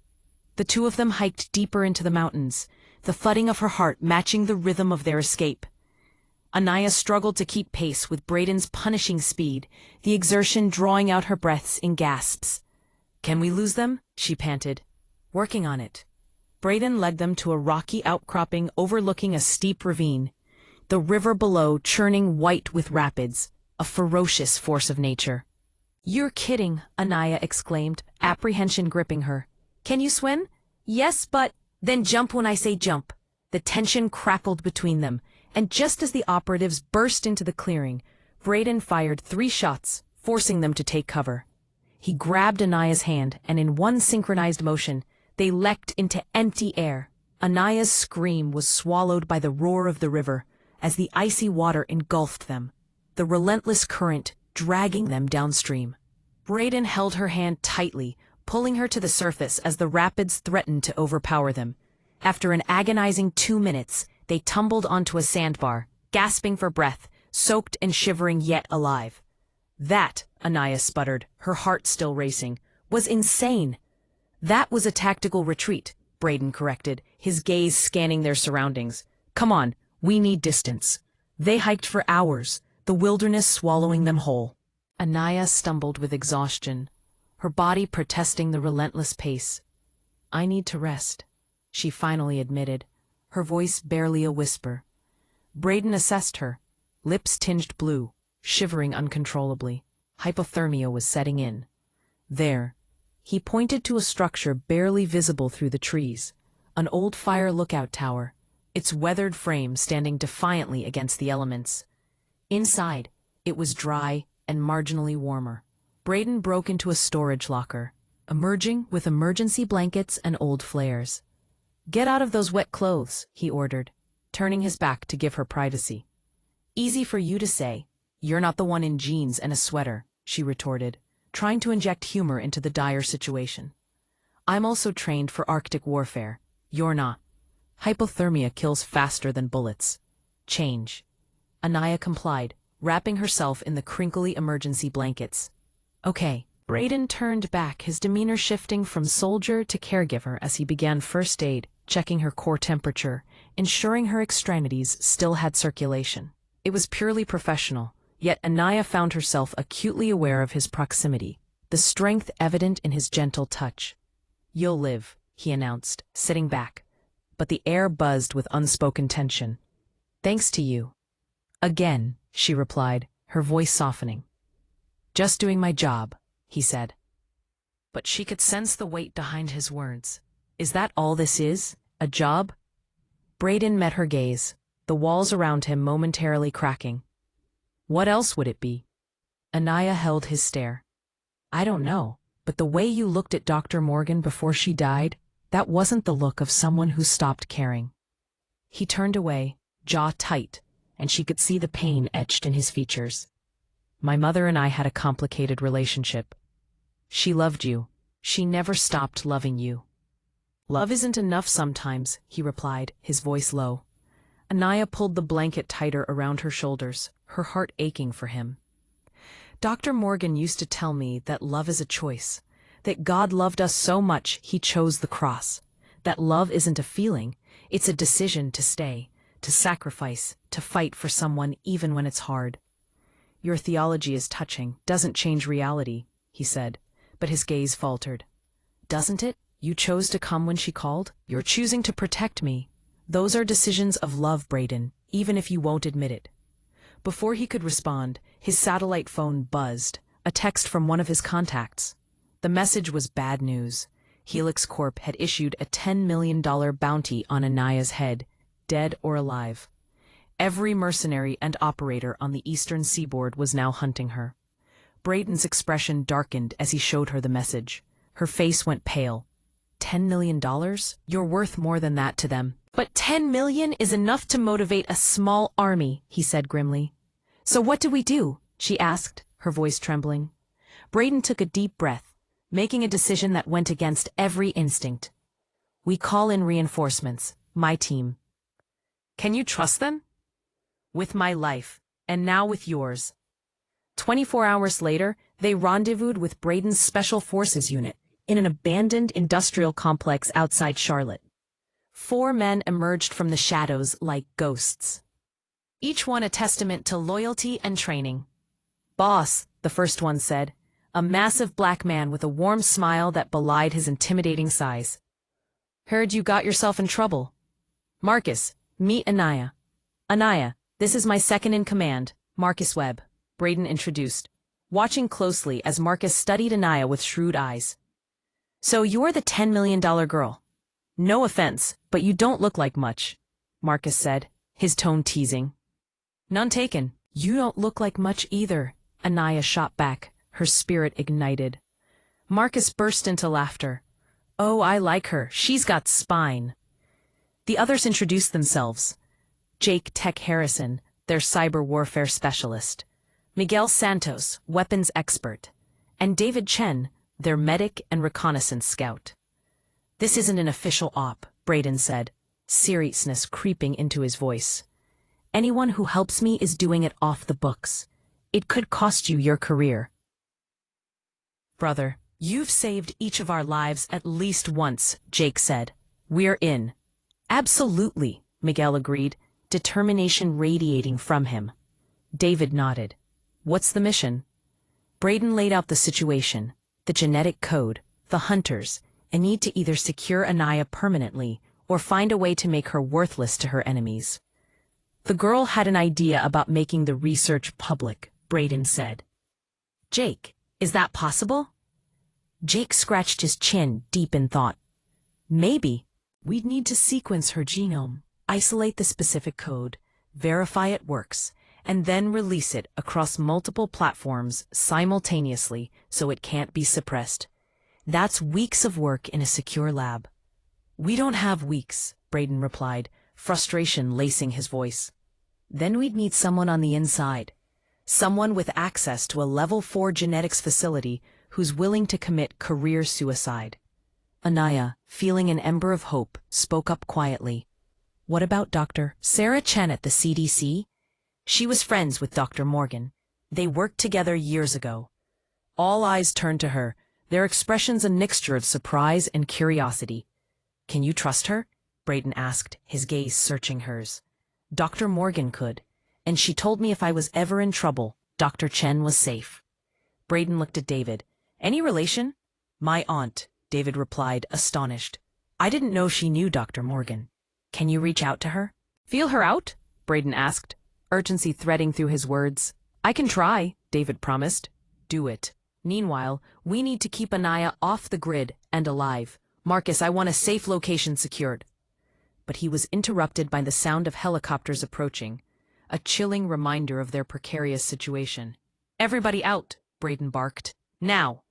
The two of them hiked deeper into the mountains, the thudding of her heart matching the rhythm of their escape. Anaiah struggled to keep pace with Braden's punishing speed, the exertion drawing out her breaths in gasps. Can we lose them? She panted. Working on it. Braden led them to a rocky outcropping overlooking a steep ravine, the river below churning white with rapids, a ferocious force of nature. You're kidding, Anaiah exclaimed, apprehension gripping her. Can you swim? Yes, but... Then jump when I say jump. The tension crackled between them, and just as the operatives burst into the clearing, Braden fired 3 shots, forcing them to take cover. He grabbed Anaiah's hand, and in one synchronized motion, they leapt into empty air. Anaiah's scream was swallowed by the roar of the river as the icy water engulfed them, the relentless current dragging them downstream. Braden held her hand tightly, pulling her to the surface as the rapids threatened to overpower them. After an agonizing 2 minutes, they tumbled onto a sandbar, gasping for breath, soaked and shivering yet alive. That, Anaiah sputtered, her heart still racing, was insane. That was a tactical retreat, Braden corrected, his gaze scanning their surroundings. Come on, we need distance. They hiked for hours, the wilderness swallowing them whole. Anaiah stumbled with exhaustion, her body protesting the relentless pace. I need to rest, she finally admitted, her voice barely a whisper. Braden assessed her, lips tinged blue, shivering uncontrollably. Hypothermia was setting in. There, he pointed to a structure barely visible through the trees, an old fire lookout tower, its weathered frame standing defiantly against the elements. Inside, it was dry and marginally warmer. Braden broke into a storage locker, emerging with emergency blankets and old flares. Get out of those wet clothes, he ordered, turning his back to give her privacy. Easy for you to say. You're not the one in jeans and a sweater, she retorted, trying to inject humor into the dire situation. I'm also trained for Arctic warfare. You're not. Hypothermia kills faster than bullets. Change. Anaiah complied, wrapping herself in the crinkly emergency blankets. Okay. Braden turned back, his demeanor shifting from soldier to caregiver as he began first aid, checking her core temperature, ensuring her extremities still had circulation. It was purely professional, yet Anaiah found herself acutely aware of his proximity, the strength evident in his gentle touch. You'll live, he announced, sitting back, but the air buzzed with unspoken tension. Thanks to you. Again, she replied, her voice softening. Just doing my job, he said. But she could sense the weight behind his words. Is that all this is? A job? Braden met her gaze, the walls around him momentarily cracking. What else would it be? Anaiah held his stare. I don't know, but the way you looked at Dr. Morgan before she died, that wasn't the look of someone who stopped caring. He turned away, jaw tight, and she could see the pain etched in his features. My mother and I had a complicated relationship. She loved you. She never stopped loving you. Love isn't enough sometimes, he replied, his voice low. Anaiah pulled the blanket tighter around her shoulders, her heart aching for him. Dr. Morgan used to tell me that love is a choice, that God loved us so much he chose the cross, that love isn't a feeling, it's a decision to stay, to sacrifice, to fight for someone even when it's hard. Your theology is touching, doesn't change reality, he said, but his gaze faltered. Doesn't it? You chose to come when she called? You're choosing to protect me. Those are decisions of love, Braden, even if you won't admit it. Before he could respond, his satellite phone buzzed, a text from one of his contacts. The message was bad news. Helix Corp had issued a $10 million bounty on Anaiah's head, dead or alive. Every mercenary and operator on the eastern seaboard was now hunting her. Braden's expression darkened as he showed her the message. Her face went pale. $10 million? You're worth more than that to them. But $10 million is enough to motivate a small army, he said grimly. So what do we do? She asked, her voice trembling. Braden took a deep breath, making a decision that went against every instinct. We call in reinforcements, my team. Can you trust them? With my life, and now with yours. 24 hours later, they rendezvoused with Braden's Special Forces unit in an abandoned industrial complex outside Charlotte. 4 men emerged from the shadows like ghosts, each one a testament to loyalty and training. Boss, the first one said, a massive black man with a warm smile that belied his intimidating size. Heard you got yourself in trouble. Marcus, meet Anaiah. Anaiah, this is my second in command, Marcus Webb, Braden introduced, watching closely as Marcus studied Anaiah with shrewd eyes. So you're the $10 million girl. No offense, but you don't look like much, Marcus said, his tone teasing. None taken. You don't look like much either, Anaiah shot back, her spirit ignited. Marcus burst into laughter. Oh, I like her. She's got spine. The others introduced themselves. Jake Tech Harrison, their cyber warfare specialist. Miguel Santos, weapons expert. And David Chen, their medic and reconnaissance scout. This isn't an official op, Braden said, seriousness creeping into his voice. Anyone who helps me is doing it off the books. It could cost you your career. Brother, you've saved each of our lives at least once, Jake said. We're in. Absolutely, Miguel agreed, determination radiating from him. David nodded. What's the mission? Braden laid out the situation, the genetic code, the hunters, a need to either secure Anaiah permanently or find a way to make her worthless to her enemies. The girl had an idea about making the research public, Braden said. Jake, is that possible? Jake scratched his chin deep in thought. Maybe. We'd need to sequence her genome, isolate the specific code, verify it works, and then release it across multiple platforms simultaneously so it can't be suppressed. That's weeks of work in a secure lab. We don't have weeks, Braden replied, frustration lacing his voice. Then we'd need someone on the inside. Someone with access to a level 4 genetics facility who's willing to commit career suicide. Anaiah, feeling an ember of hope, spoke up quietly. What about Dr. Sarah Chen at the CDC? She was friends with Dr. Morgan. They worked together years ago. All eyes turned to her, their expressions a mixture of surprise and curiosity. Can you trust her? Braden asked, his gaze searching hers. Dr. Morgan could, and she told me if I was ever in trouble, Dr. Chen was safe. Braden looked at David. Any relation? My aunt, David replied, astonished. I didn't know she knew Dr. Morgan. Can you reach out to her? Feel her out? Braden asked, urgency threading through his words. I can try, David promised. Do it. Meanwhile, we need to keep Anaiah off the grid and alive. Marcus, I want a safe location secured. But he was interrupted by the sound of helicopters approaching, a chilling reminder of their precarious situation. Everybody out, Braden barked. Now!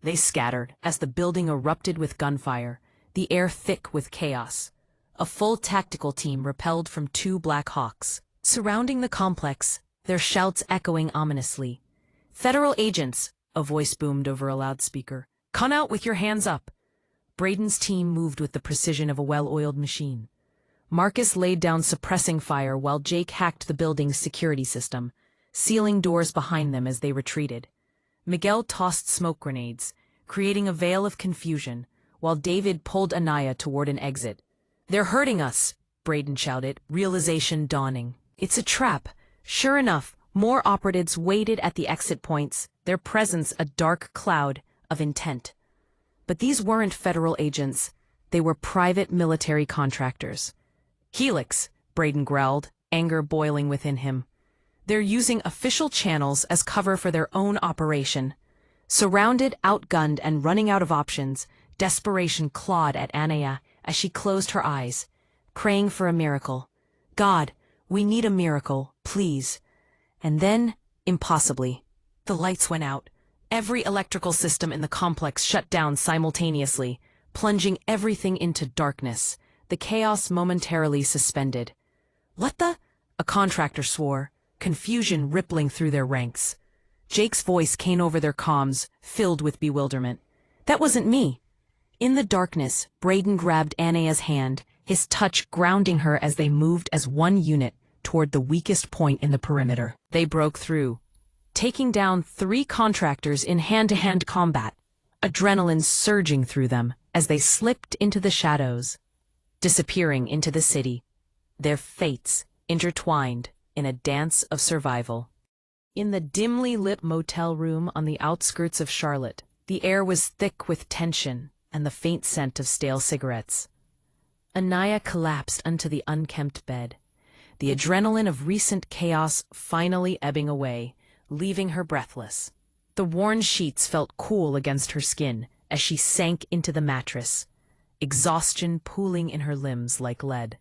They scattered as the building erupted with gunfire, the air thick with chaos. A full tactical team repelled from 2 Black Hawks, surrounding the complex, their shouts echoing ominously. Federal agents, a voice boomed over a loudspeaker. Come out with your hands up. Braden's team moved with the precision of a well-oiled machine. Marcus laid down suppressing fire while Jake hacked the building's security system, sealing doors behind them as they retreated. Miguel tossed smoke grenades, creating a veil of confusion, while David pulled Anaiah toward an exit. They're hurting us, Braden shouted, realization dawning. It's a trap. Sure enough, more operatives waited at the exit points, their presence a dark cloud, of intent. But these weren't federal agents. They were private military contractors. Helix, Braden growled, anger boiling within him. They're using official channels as cover for their own operation. Surrounded, outgunned, and running out of options, desperation clawed at Anaiah as she closed her eyes, praying for a miracle. God, we need a miracle, please. And then, impossibly, the lights went out. Every electrical system in the complex shut down simultaneously, plunging everything into darkness. The chaos momentarily suspended. What the? A contractor swore, confusion rippling through their ranks. Jake's voice came over their comms, filled with bewilderment. That wasn't me. In the darkness, Braden grabbed Anaiah's hand, his touch grounding her as they moved as one unit toward the weakest point in the perimeter. They broke through, taking down 3 contractors in hand-to-hand combat, adrenaline surging through them as they slipped into the shadows, disappearing into the city, their fates intertwined in a dance of survival. In the dimly lit motel room on the outskirts of Charlotte, the air was thick with tension and the faint scent of stale cigarettes. Anaiah collapsed onto the unkempt bed, the adrenaline of recent chaos finally ebbing away, leaving her breathless. The worn sheets felt cool against her skin as she sank into the mattress, exhaustion pooling in her limbs like lead.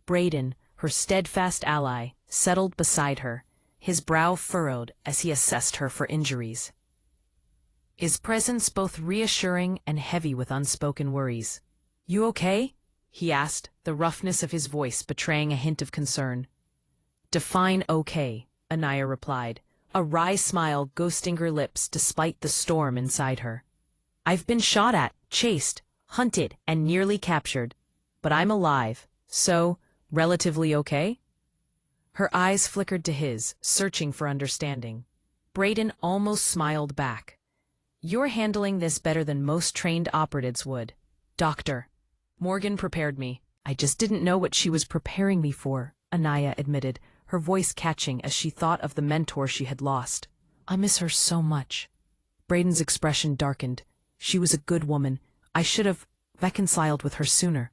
Braden, her steadfast ally, settled beside her, his brow furrowed as he assessed her for injuries. His presence both reassuring and heavy with unspoken worries. "You okay?" he asked, the roughness of his voice betraying a hint of concern. "Define okay," Anaiah replied, a wry smile ghosting her lips despite the storm inside her. "I've been shot at, chased, hunted, and nearly captured, but I'm alive, so relatively okay?" Her eyes flickered to his, searching for understanding. Braden almost smiled back. "You're handling this better than most trained operatives would. Doctor, Morgan prepared me. I just didn't know what she was preparing me for," Anaiah admitted, her voice catching as she thought of the mentor she had lost. "I miss her so much." Braden's expression darkened. "She was a good woman. I should have reconciled with her sooner."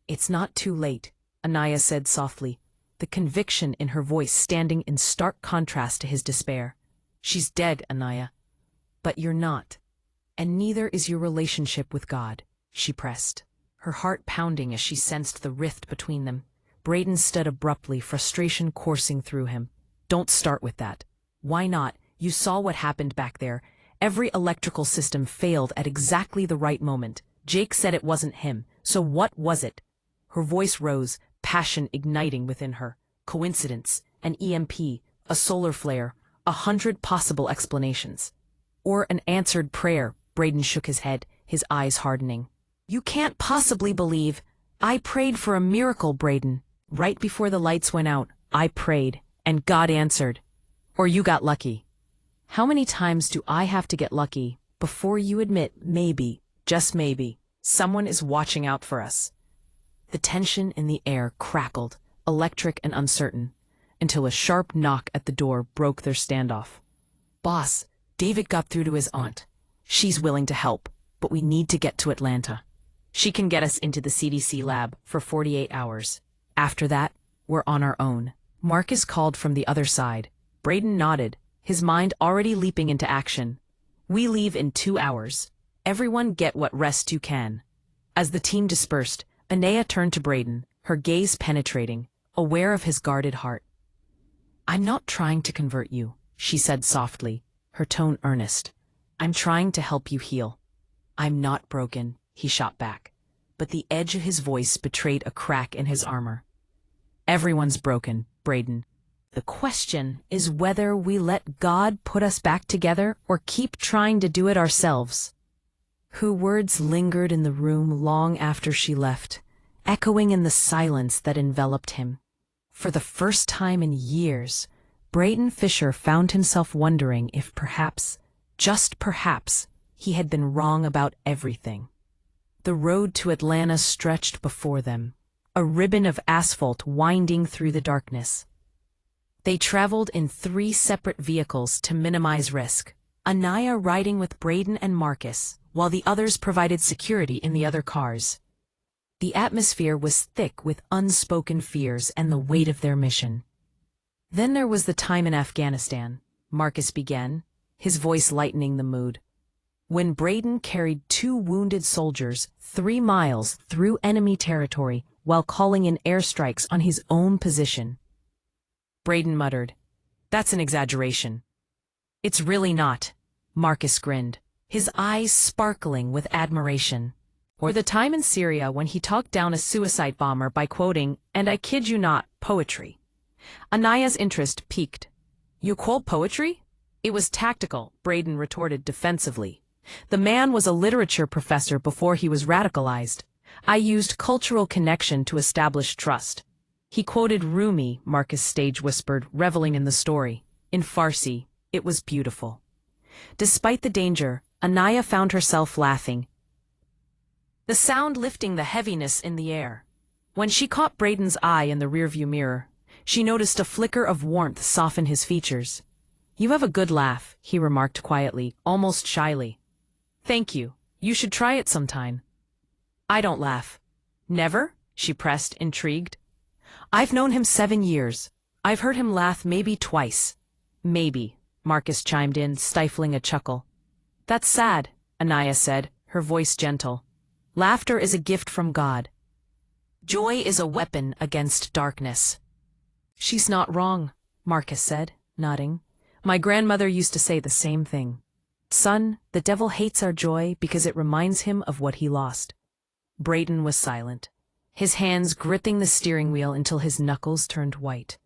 "It's not too late," Anaiah said softly, the conviction in her voice standing in stark contrast to his despair. "She's dead, Anaiah. But you're not. And neither is your relationship with God," she pressed, her heart pounding as she sensed the rift between them. Braden stood abruptly, frustration coursing through him. "Don't start with that. Why not? You saw what happened back there. Every electrical system failed at exactly the right moment. Jake said it wasn't him. So what was it?" Her voice rose, passion igniting within her. Coincidence, an EMP, a solar flare, 100 possible explanations. Or an answered prayer. Braden shook his head, his eyes hardening. "You can't possibly believe. I prayed for a miracle, Braden. Right before the lights went out, I prayed, and God answered. Or you got lucky." "How many times do I have to get lucky before you admit maybe, just maybe, someone is watching out for us?" The tension in the air crackled, electric and uncertain, until a sharp knock at the door broke their standoff. "Boss, David got through to his aunt. She's willing to help, but we need to get to Atlanta. She can get us into the CDC lab for 48 hours. After that, we're on our own." Marcus called from the other side. Braden nodded, his mind already leaping into action. "We leave in 2 hours. Everyone get what rest you can." As the team dispersed, Anaiah turned to Braden, her gaze penetrating, aware of his guarded heart. "I'm not trying to convert you," she said softly, her tone earnest. "I'm trying to help you heal." "I'm not broken," he shot back, but the edge of his voice betrayed a crack in his armor. "Everyone's broken, Braden. The question is whether we let God put us back together or keep trying to do it ourselves." Her words lingered in the room long after she left, echoing in the silence that enveloped him. For the first time in years, Braden Fisher found himself wondering if perhaps, just perhaps, he had been wrong about everything. The road to Atlanta stretched before them, a ribbon of asphalt winding through the darkness. They traveled in 3 separate vehicles to minimize risk, Anaiah riding with Braden and Marcus, while the others provided security in the other cars. The atmosphere was thick with unspoken fears and the weight of their mission. Then there was the time in Afghanistan, Marcus began, his voice lightening the mood. When Braden carried 2 wounded soldiers 3 miles through enemy territory while calling in airstrikes on his own position. Braden muttered, "That's an exaggeration." "It's really not," Marcus grinned, his eyes sparkling with admiration. Or the time in Syria when he talked down a suicide bomber by quoting, "and I kid you not, poetry." Anaiah's interest piqued. "You quote poetry?" "It was tactical," Braden retorted defensively. "The man was a literature professor before he was radicalized. I used cultural connection to establish trust." "He quoted Rumi," Marcus stage whispered, reveling in the story. In Farsi, it was beautiful. Despite the danger, Anaiah found herself laughing, the sound lifting the heaviness in the air. When she caught Braden's eye in the rearview mirror, she noticed a flicker of warmth soften his features. "You have a good laugh," he remarked quietly, almost shyly. "Thank you. You should try it sometime." "I don't laugh." "Never?" she pressed, intrigued. "I've known him 7 years. I've heard him laugh maybe twice." "Maybe," Marcus chimed in, stifling a chuckle. "That's sad," Anaiah said, her voice gentle. "Laughter is a gift from God. Joy is a weapon against darkness." "She's not wrong," Marcus said, nodding. "My grandmother used to say the same thing. Son, the devil hates our joy because it reminds him of what he lost." Braden was silent, his hands gripping the steering wheel until his knuckles turned white.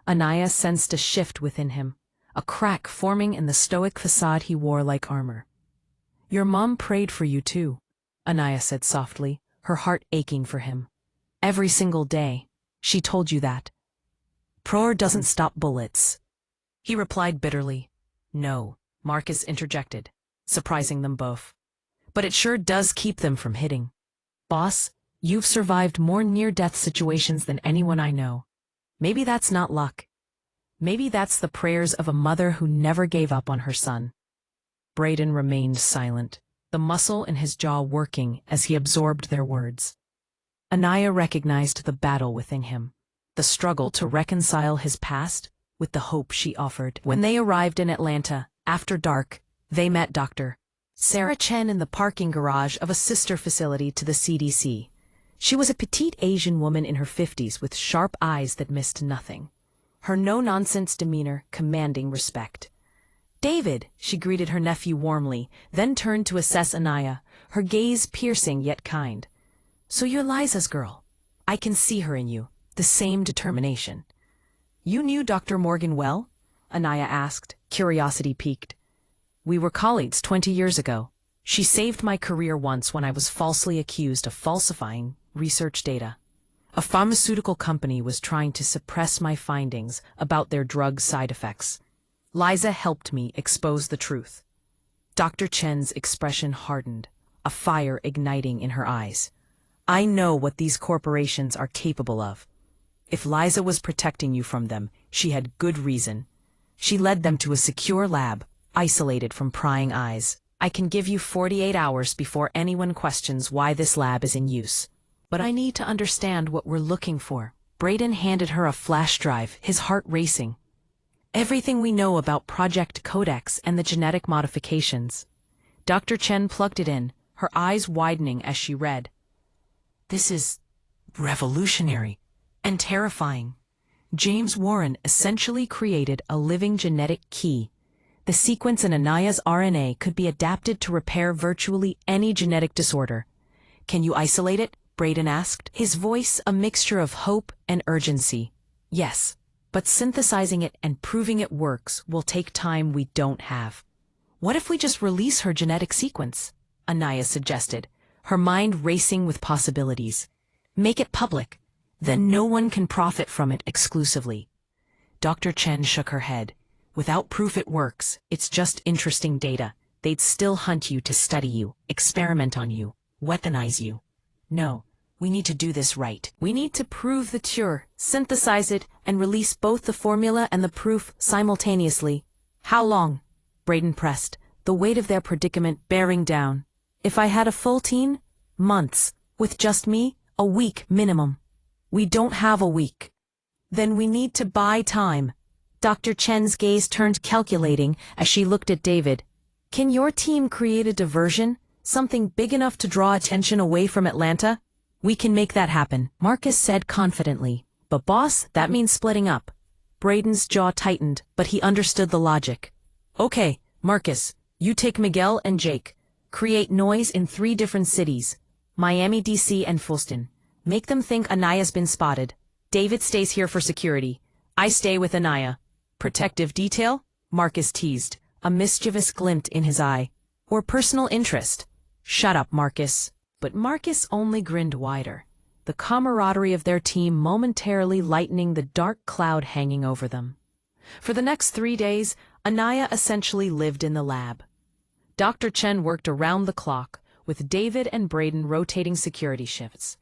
Anaiah sensed a shift within him, a crack forming in the stoic facade he wore like armor. "Your mom prayed for you too," Anaiah said softly, her heart aching for him. "Every single day. She told you that." "Prayer doesn't stop bullets," he replied bitterly. "No," Marcus interjected, surprising them both. "But it sure does keep them from hitting. Boss, you've survived more near-death situations than anyone I know. Maybe that's not luck. Maybe that's the prayers of a mother who never gave up on her son." Braden remained silent, the muscle in his jaw working as he absorbed their words. Anaiah recognized the battle within him, the struggle to reconcile his past with the hope she offered. When they arrived in Atlanta, after dark, they met Dr. Sarah Chen in the parking garage of a sister facility to the CDC. She was a petite Asian woman in her 50s with sharp eyes that missed nothing, her no-nonsense demeanor commanding respect. "David," she greeted her nephew warmly, then turned to assess Anaiah, her gaze piercing yet kind. "So you're Liza's girl. I can see her in you, the same determination." "You knew Dr. Morgan well?" Anaiah asked, curiosity piqued. "We were colleagues 20 years ago. She saved my career once when I was falsely accused of falsifying research data. A pharmaceutical company was trying to suppress my findings about their drug side effects. Liza helped me expose the truth." Dr. Chen's expression hardened, a fire igniting in her eyes. "I know what these corporations are capable of. If Liza was protecting you from them, she had good reason. She led them to a secure lab, isolated from prying eyes. I can give you 48 hours before anyone questions why this lab is in use. But I need to understand what we're looking for." Braden handed her a flash drive, his heart racing. "Everything we know about Project CodeX and the genetic modifications." Dr. Chen plugged it in, her eyes widening as she read. "This is revolutionary and terrifying. James Warren essentially created a living genetic key. The sequence in Anaiah's RNA could be adapted to repair virtually any genetic disorder. Can you isolate it?" Braden asked, his voice a mixture of hope and urgency. "Yes, but synthesizing it and proving it works will take time we don't have." "What if we just release her genetic sequence?" Anaiah suggested, her mind racing with possibilities. "Make it public. Then no one can profit from it exclusively." Dr. Chen shook her head. "Without proof it works, it's just interesting data. They'd still hunt you to study you, experiment on you, weaponize you. No, we need to do this right. We need to prove the cure, synthesize it, and release both the formula and the proof simultaneously." "How long?" Braden pressed, the weight of their predicament bearing down. If I had a full teen? Months. With just me? A week minimum. We don't have a week. Then we need to buy time. Dr. Chen's gaze turned calculating as she looked at David. Can your team create a diversion? Something big enough to draw attention away from Atlanta? We can make that happen, Marcus said confidently. But boss, that means splitting up. Braden's jaw tightened, but he understood the logic. Okay, Marcus, you take Miguel and Jake. Create noise in 3 different cities. Miami, DC, and Fulton. Make them think Anaiah's been spotted. David stays here for security. I stay with Anaiah. Protective detail? Marcus teased, a mischievous glint in his eye. Or personal interest? Shut up, Marcus. But Marcus only grinned wider, the camaraderie of their team momentarily lightening the dark cloud hanging over them. For the next 3 days, Anaiah essentially lived in the lab. Dr. Chen worked around the clock, with David and Braden rotating security shifts.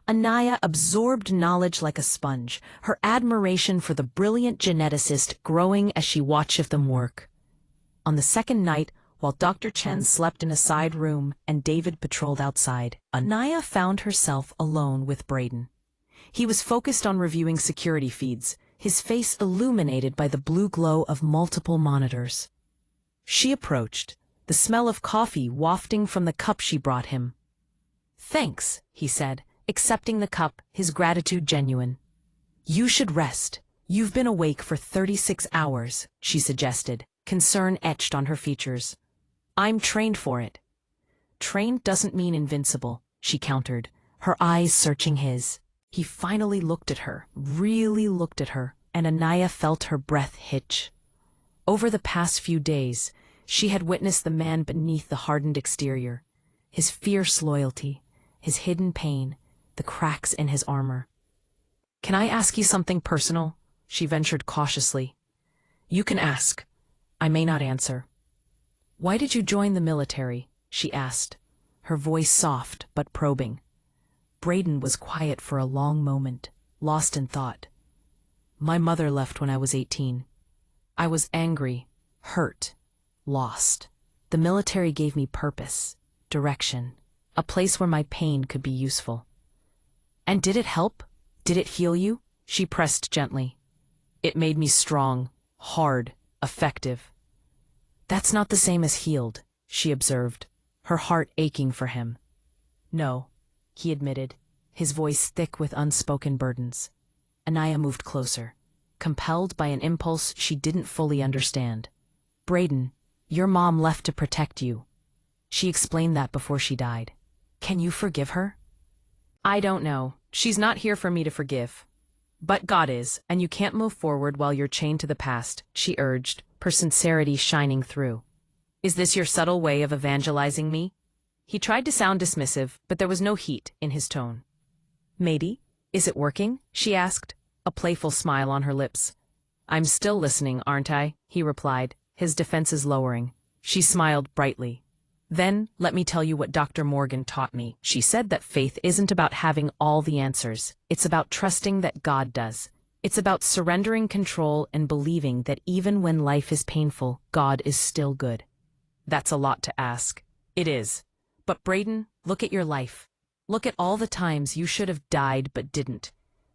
Anaiah absorbed knowledge like a sponge, her admiration for the brilliant geneticist growing as she watched them work. On the second night, while Dr. Chen slept in a side room and David patrolled outside, Anaiah found herself alone with Braden. He was focused on reviewing security feeds, his face illuminated by the blue glow of multiple monitors. She approached, the smell of coffee wafting from the cup she brought him. Thanks, he said, accepting the cup, his gratitude genuine. You should rest. You've been awake for 36 hours, she suggested, concern etched on her features. I'm trained for it. Trained doesn't mean invincible, she countered, her eyes searching his. He finally looked at her, really looked at her, and Anaiah felt her breath hitch. Over the past few days, she had witnessed the man beneath the hardened exterior, his fierce loyalty, his hidden pain, the cracks in his armor. Can I ask you something personal? She ventured cautiously. You can ask. I may not answer. Why did you join the military? She asked, her voice soft but probing. Braden was quiet for a long moment, lost in thought. My mother left when I was 18. I was angry, hurt, lost. The military gave me purpose, direction, a place where my pain could be useful. And did it help? Did it heal you? She pressed gently. It made me strong, hard, effective. That's not the same as healed, she observed, her heart aching for him. No, he admitted, his voice thick with unspoken burdens. Anaiah moved closer, compelled by an impulse she didn't fully understand. Braden, your mom left to protect you. She explained that before she died. Can you forgive her? I don't know. She's not here for me to forgive. But God is, and you can't move forward while you're chained to the past, she urged, her sincerity shining through. Is this your subtle way of evangelizing me? He tried to sound dismissive, but there was no heat in his tone. Matey, is it working? She asked, a playful smile on her lips. I'm still listening, aren't I? He replied, his defenses lowering. She smiled brightly. Then, let me tell you what Dr. Morgan taught me. She said that faith isn't about having all the answers. It's about trusting that God does. It's about surrendering control and believing that even when life is painful, God is still good. That's a lot to ask. It is. But Braden, look at your life. Look at all the times you should have died but didn't.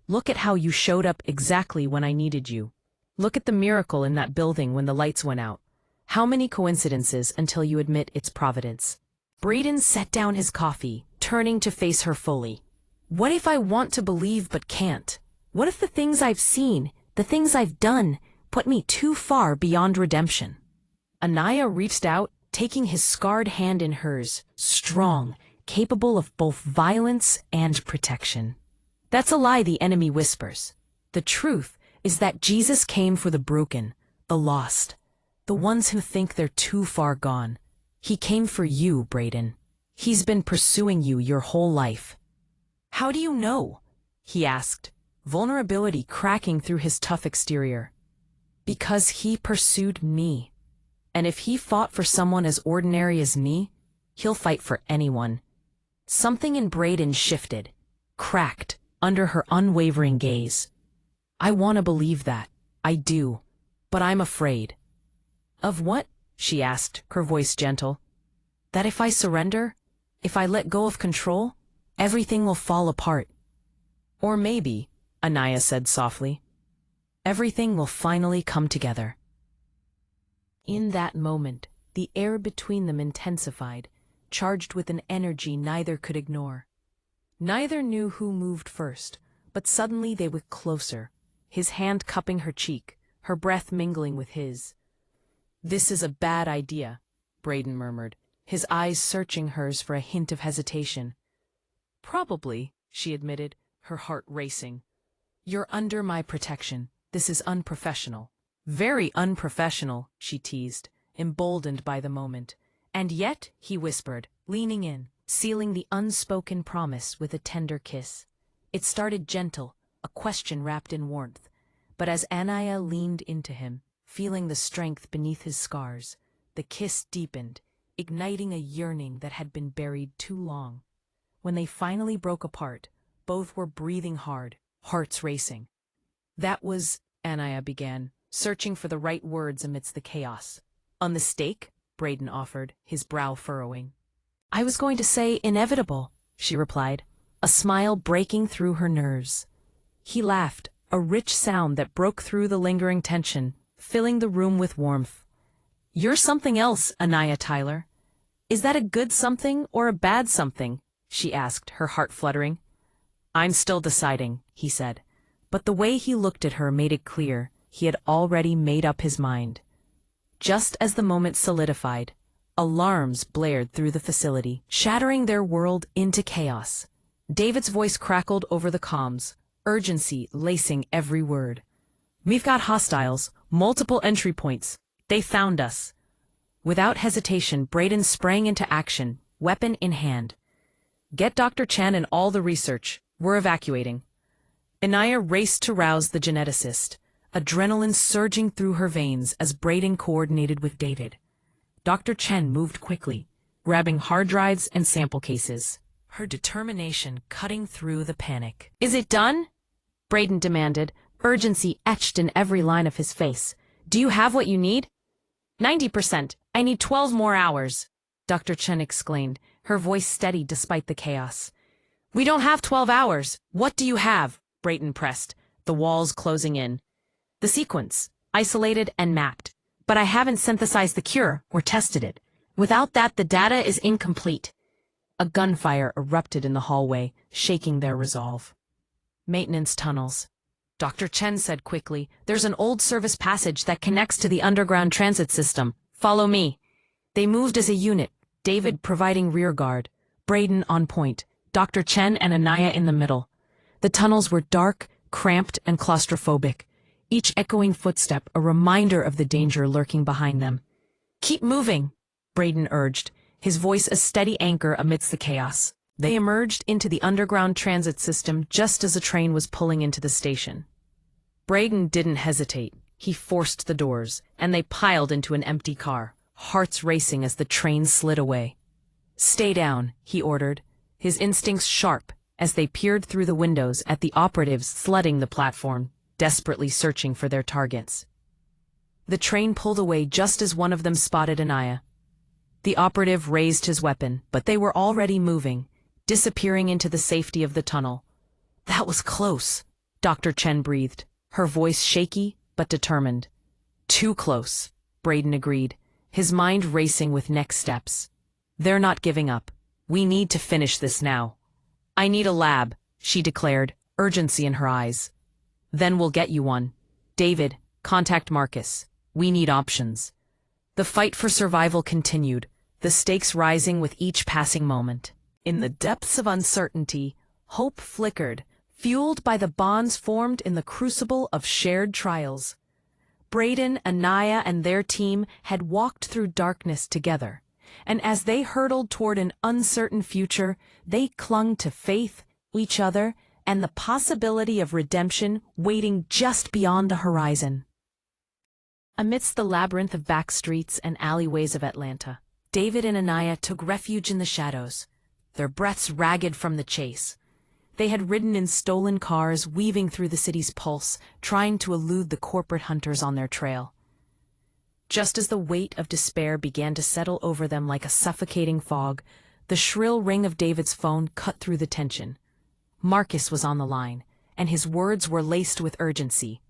Look at how you showed up exactly when I needed you. Look at the miracle in that building when the lights went out. How many coincidences until you admit it's providence? Braden set down his coffee, turning to face her fully. What if I want to believe but can't? What if the things I've seen, the things I've done, put me too far beyond redemption? Anaiah reached out, taking his scarred hand in hers, strong, capable of both violence and protection. That's a lie the enemy whispers. The truth is that Jesus came for the broken, the lost, the ones who think they're too far gone. He came for you, Braden. He's been pursuing you your whole life. How do you know? He asked, vulnerability cracking through his tough exterior. Because he pursued me. And if he fought for someone as ordinary as me, he'll fight for anyone. Something in Braden shifted, cracked, under her unwavering gaze. I want to believe that. I do. But I'm afraid. Of what? she asked, her voice gentle. That if I surrender, if I let go of control, everything will fall apart. Or maybe, Anaiah said softly, everything will finally come together. In that moment, the air between them intensified, charged with an energy neither could ignore. Neither knew who moved first, but suddenly they were closer, his hand cupping her cheek, her breath mingling with his. This is a bad idea, Braden murmured, his eyes searching hers for a hint of hesitation. Probably, she admitted, her heart racing. You're under my protection. This is unprofessional. Very unprofessional, she teased, emboldened by the moment. And yet, he whispered, leaning in, sealing the unspoken promise with a tender kiss. It started gentle, a question wrapped in warmth. But as Anaiah leaned into him, feeling the strength beneath his scars, the kiss deepened, igniting a yearning that had been buried too long. When they finally broke apart, both were breathing hard, hearts racing. That was, Anaiah began, searching for the right words amidst the chaos. On the stake, Braden offered, his brow furrowing. I was going to say inevitable, she replied, a smile breaking through her nerves. He laughed, a rich sound that broke through the lingering tension, filling the room with warmth. You're something else, Anaiah Tyler. Is that a good something or a bad something? She asked, her heart fluttering. I'm still deciding, he said, but the way he looked at her made it clear he had already made up his mind. Just as the moment solidified, alarms blared through the facility, shattering their world into chaos. David's voice crackled over the comms, urgency lacing every word. We've got hostiles, multiple entry points. They found us. Without hesitation, Braden sprang into action, weapon in hand. Get Dr. Chen and all the research. We're evacuating. Anaiah raced to rouse the geneticist, adrenaline surging through her veins as Braden coordinated with David. Dr. Chen moved quickly, grabbing hard drives and sample cases, her determination cutting through the panic. Is it done? Braden demanded, urgency etched in every line of his face. Do you have what you need? 90%. I need 12 more hours, Dr. Chen exclaimed, her voice steady despite the chaos. We don't have 12 hours. What do you have? Braden pressed, the walls closing in. The sequence, isolated and mapped. But I haven't synthesized the cure or tested it. Without that, the data is incomplete. A gunfire erupted in the hallway, shaking their resolve. Maintenance tunnels. Dr. Chen said quickly, there's an old service passage that connects to the underground transit system. Follow me. They moved as a unit, David providing rear guard, Braden on point, Dr. Chen and Anaiah in the middle. The tunnels were dark, cramped, and claustrophobic, each echoing footstep a reminder of the danger lurking behind them. Keep moving, Braden urged, his voice a steady anchor amidst the chaos. They emerged into the underground transit system just as a train was pulling into the station. Braden didn't hesitate. He forced the doors, and they piled into an empty car, hearts racing as the train slid away. Stay down, he ordered, his instincts sharp as they peered through the windows at the operatives flooding the platform, desperately searching for their targets. The train pulled away just as one of them spotted Anaiah. The operative raised his weapon, but they were already moving, disappearing into the safety of the tunnel. That was close, Dr. Chen breathed, her voice shaky but determined. Too close, Braden agreed, his mind racing with next steps. They're not giving up. We need to finish this now. I need a lab, she declared, urgency in her eyes. Then we'll get you one. David, contact Marcus. We need options. The fight for survival continued, the stakes rising with each passing moment. In the depths of uncertainty, hope flickered, fueled by the bonds formed in the crucible of shared trials. Braden, Anaiah, and their team had walked through darkness together, and as they hurtled toward an uncertain future, they clung to faith, each other, and the possibility of redemption waiting just beyond the horizon. Amidst the labyrinth of back streets and alleyways of Atlanta, David and Anaiah took refuge in the shadows, their breaths ragged from the chase. They had ridden in stolen cars, weaving through the city's pulse, trying to elude the corporate hunters on their trail. Just as the weight of despair began to settle over them like a suffocating fog, the shrill ring of David's phone cut through the tension. Marcus was on the line, and his words were laced with urgency.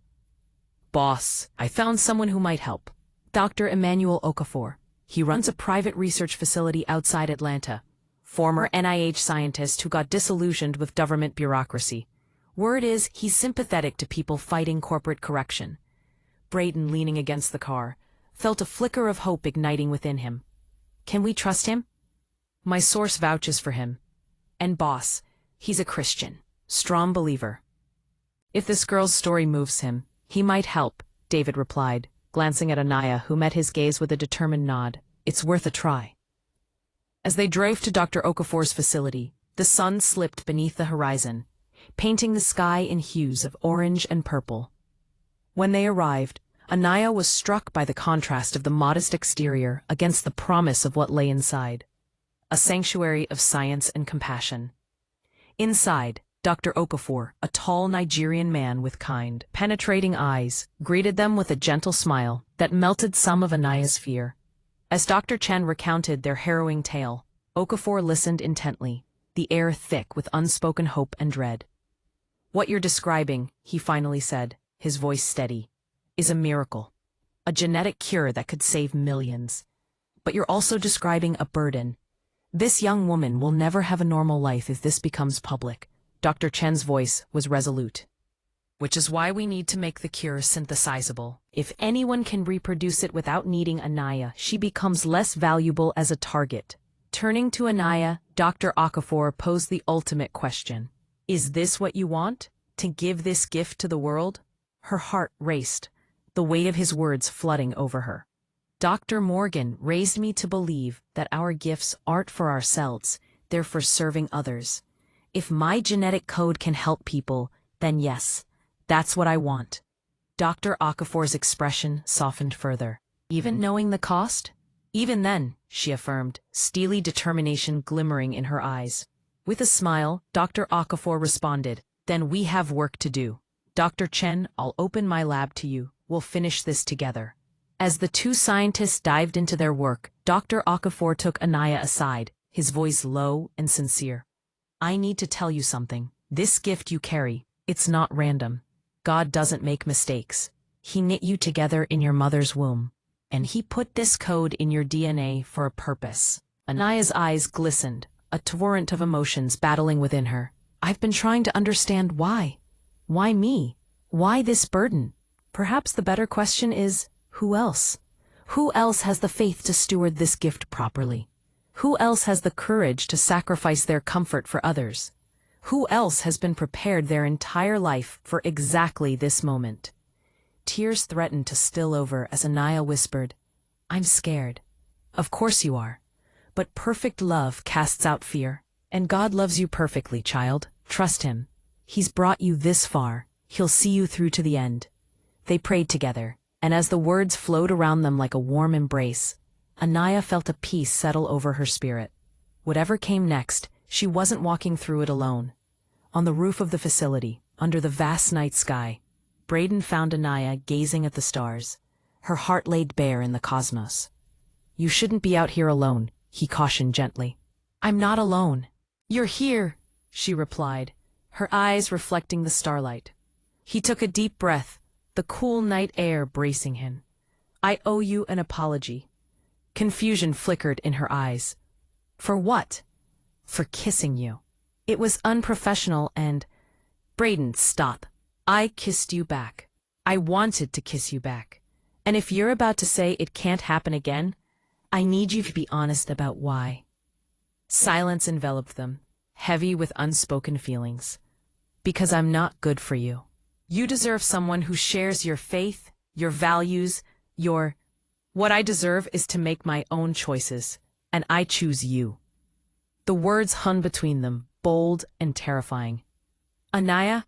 "Boss, I found someone who might help. Dr. Emmanuel Okafor. He runs a private research facility outside Atlanta. Former NIH scientist who got disillusioned with government bureaucracy. Word is he's sympathetic to people fighting corporate corruption." Braden, leaning against the car, felt a flicker of hope igniting within him. "Can we trust him?" "My source vouches for him. And boss, he's a Christian, strong believer." "If this girl's story moves him, he might help," David replied, glancing at Anaiah, who met his gaze with a determined nod. "It's worth a try." As they drove to Dr. Okafor's facility, the sun slipped beneath the horizon, painting the sky in hues of orange and purple. When they arrived, Anaiah was struck by the contrast of the modest exterior against the promise of what lay inside. A sanctuary of science and compassion. Inside, Dr. Okafor, a tall Nigerian man with kind, penetrating eyes, greeted them with a gentle smile that melted some of Anaiah's fear. As Dr. Chen recounted their harrowing tale, Okafor listened intently, the air thick with unspoken hope and dread. "What you're describing," he finally said, his voice steady, "is a miracle. A genetic cure that could save millions. But you're also describing a burden. This young woman will never have a normal life if this becomes public." Dr. Chen's voice was resolute. "Which is why we need to make the cure synthesizable. If anyone can reproduce it without needing Anaiah, she becomes less valuable as a target." Turning to Anaiah, Dr. Okafor posed the ultimate question. "Is this what you want? To give this gift to the world?" Her heart raced, the weight of his words flooding over her. "Dr. Morgan raised me to believe that our gifts aren't for ourselves, they're for serving others. If my genetic code can help people, then yes, that's what I want." Dr. Okafor's expression softened further. "Even knowing the cost?" "Even then," she affirmed, steely determination glimmering in her eyes. With a smile, Dr. Okafor responded, "Then we have work to do. Dr. Chen, I'll open my lab to you. We'll finish this together." As the two scientists dived into their work, Dr. Okafor took Anaiah aside, his voice low and sincere. "I need to tell you something. This gift you carry, it's not random. God doesn't make mistakes. He knit you together in your mother's womb. And he put this code in your DNA for a purpose." Anaiah's eyes glistened, a torrent of emotions battling within her. "I've been trying to understand why. Why me? Why this burden? Perhaps the better question is, who else? Who else has the faith to steward this gift properly? Who else has the courage to sacrifice their comfort for others? Who else has been prepared their entire life for exactly this moment?" Tears threatened to spill over as Anaiah whispered, "I'm scared." "Of course you are. But perfect love casts out fear. And God loves you perfectly, child. Trust him. He's brought you this far. He'll see you through to the end." They prayed together, and as the words flowed around them like a warm embrace, Anaiah felt a peace settle over her spirit. Whatever came next, she wasn't walking through it alone. On the roof of the facility, under the vast night sky, Braden found Anaiah gazing at the stars, her heart laid bare in the cosmos. "You shouldn't be out here alone," he cautioned gently. "I'm not alone. You're here," she replied, her eyes reflecting the starlight. He took a deep breath, the cool night air bracing him. "I owe you an apology." Confusion flickered in her eyes. "For what?" "For kissing you. It was unprofessional and—" "Braden, stop. I kissed you back. I wanted to kiss you back. And if you're about to say it can't happen again, I need you to be honest about why." Silence enveloped them, heavy with unspoken feelings. "Because I'm not good for you. You deserve someone who shares your faith, your values, your— What I deserve is to make my own choices, and I choose you." The words hung between them, bold and terrifying. "Anaiah,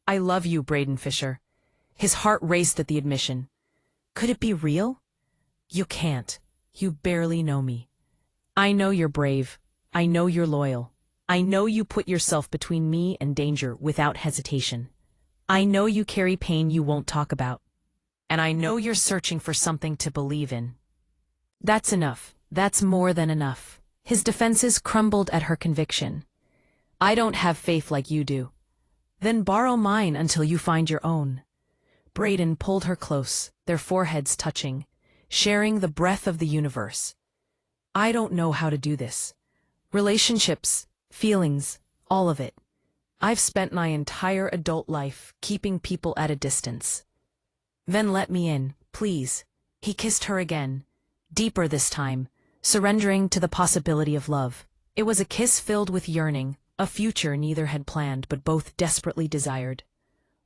I love you, Braden Fisher." His heart raced at the admission. Could it be real? "You can't. You barely know me. I know you're brave. I know you're loyal. I know you put yourself between me and danger without hesitation. I know you carry pain you won't talk about. and I know you're searching for something to believe in. That's enough. That's more than enough. His defenses crumbled at her conviction. I don't have faith like you do. Then borrow mine until you find your own. Braden pulled her close, their foreheads touching, sharing the breath of the universe. I don't know how to do this. Relationships, feelings, all of it. I've spent my entire adult life keeping people at a distance. Then let me in, please. He kissed her again, deeper this time, surrendering to the possibility of love. It was a kiss filled with yearning, a future neither had planned but both desperately desired.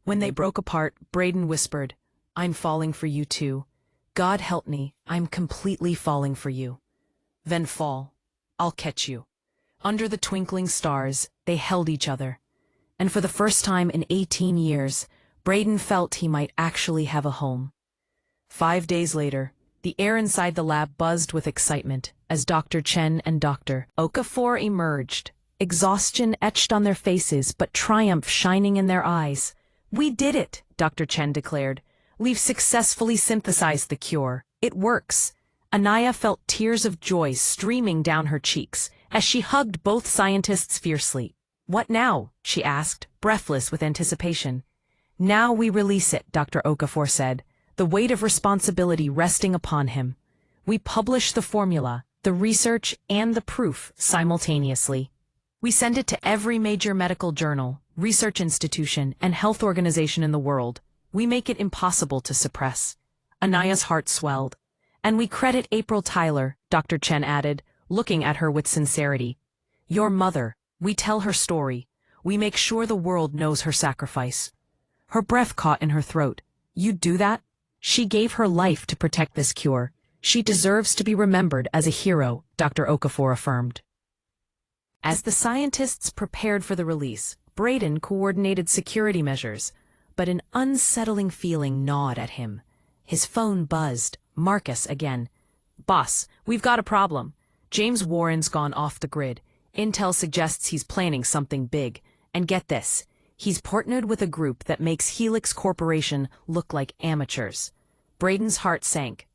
When they broke apart, Braden whispered, I'm falling for you too. God help me, I'm completely falling for you. Then fall. I'll catch you. Under the twinkling stars, they held each other. And for the first time in 18 years, Braden felt he might actually have a home. 5 days later, the air inside the lab buzzed with excitement as Dr. Chen and Dr. Okafor emerged, exhaustion etched on their faces but triumph shining in their eyes. We did it, Dr. Chen declared. We've successfully synthesized the cure. It works. Anaiah felt tears of joy streaming down her cheeks as she hugged both scientists fiercely. What now? She asked, breathless with anticipation. Now we release it, Dr. Okafor said, the weight of responsibility resting upon him. We publish the formula, the research, and the proof simultaneously. We send it to every major medical journal, research institution, and health organization in the world. We make it impossible to suppress. Anaiah's heart swelled. And we credit April Tyler, Dr. Chen added, looking at her with sincerity. Your mother. We tell her story. We make sure the world knows her sacrifice. Her breath caught in her throat. You'd do that? She gave her life to protect this cure. She deserves to be remembered as a hero, Dr. Okafor affirmed. As the scientists prepared for the release, Braden coordinated security measures, but an unsettling feeling gnawed at him. His phone buzzed. Marcus again. Boss, we've got a problem. James Warren's gone off the grid. Intel suggests he's planning something big. And get this, he's partnered with a group that makes Helix Corporation look like amateurs. Braden's heart sank.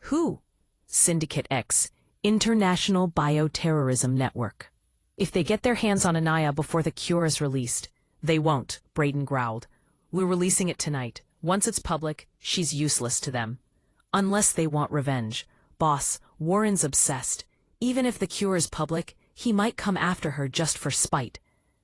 Who? Syndicate X, International Bioterrorism Network. If they get their hands on Anaiah before the cure is released, they won't, Braden growled. We're releasing it tonight. Once it's public, she's useless to them. Unless they want revenge. Boss, Warren's obsessed. Even if the cure is public, he might come after her just for spite.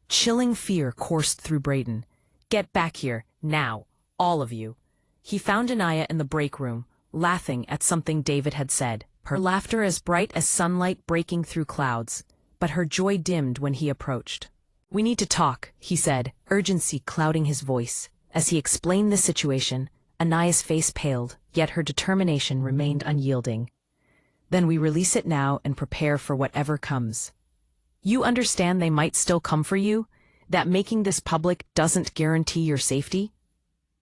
Chilling fear coursed through Braden. Get back here, now, all of you. He found Anaiah in the break room, laughing at something David had said, her laughter as bright as sunlight breaking through clouds. But her joy dimmed when he approached. We need to talk, he said, urgency clouding his voice. As he explained the situation, Anaiah's face paled, yet her determination remained unyielding. Then we release it now and prepare for whatever comes. You understand they might still come for you? That making this public doesn't guarantee your safety?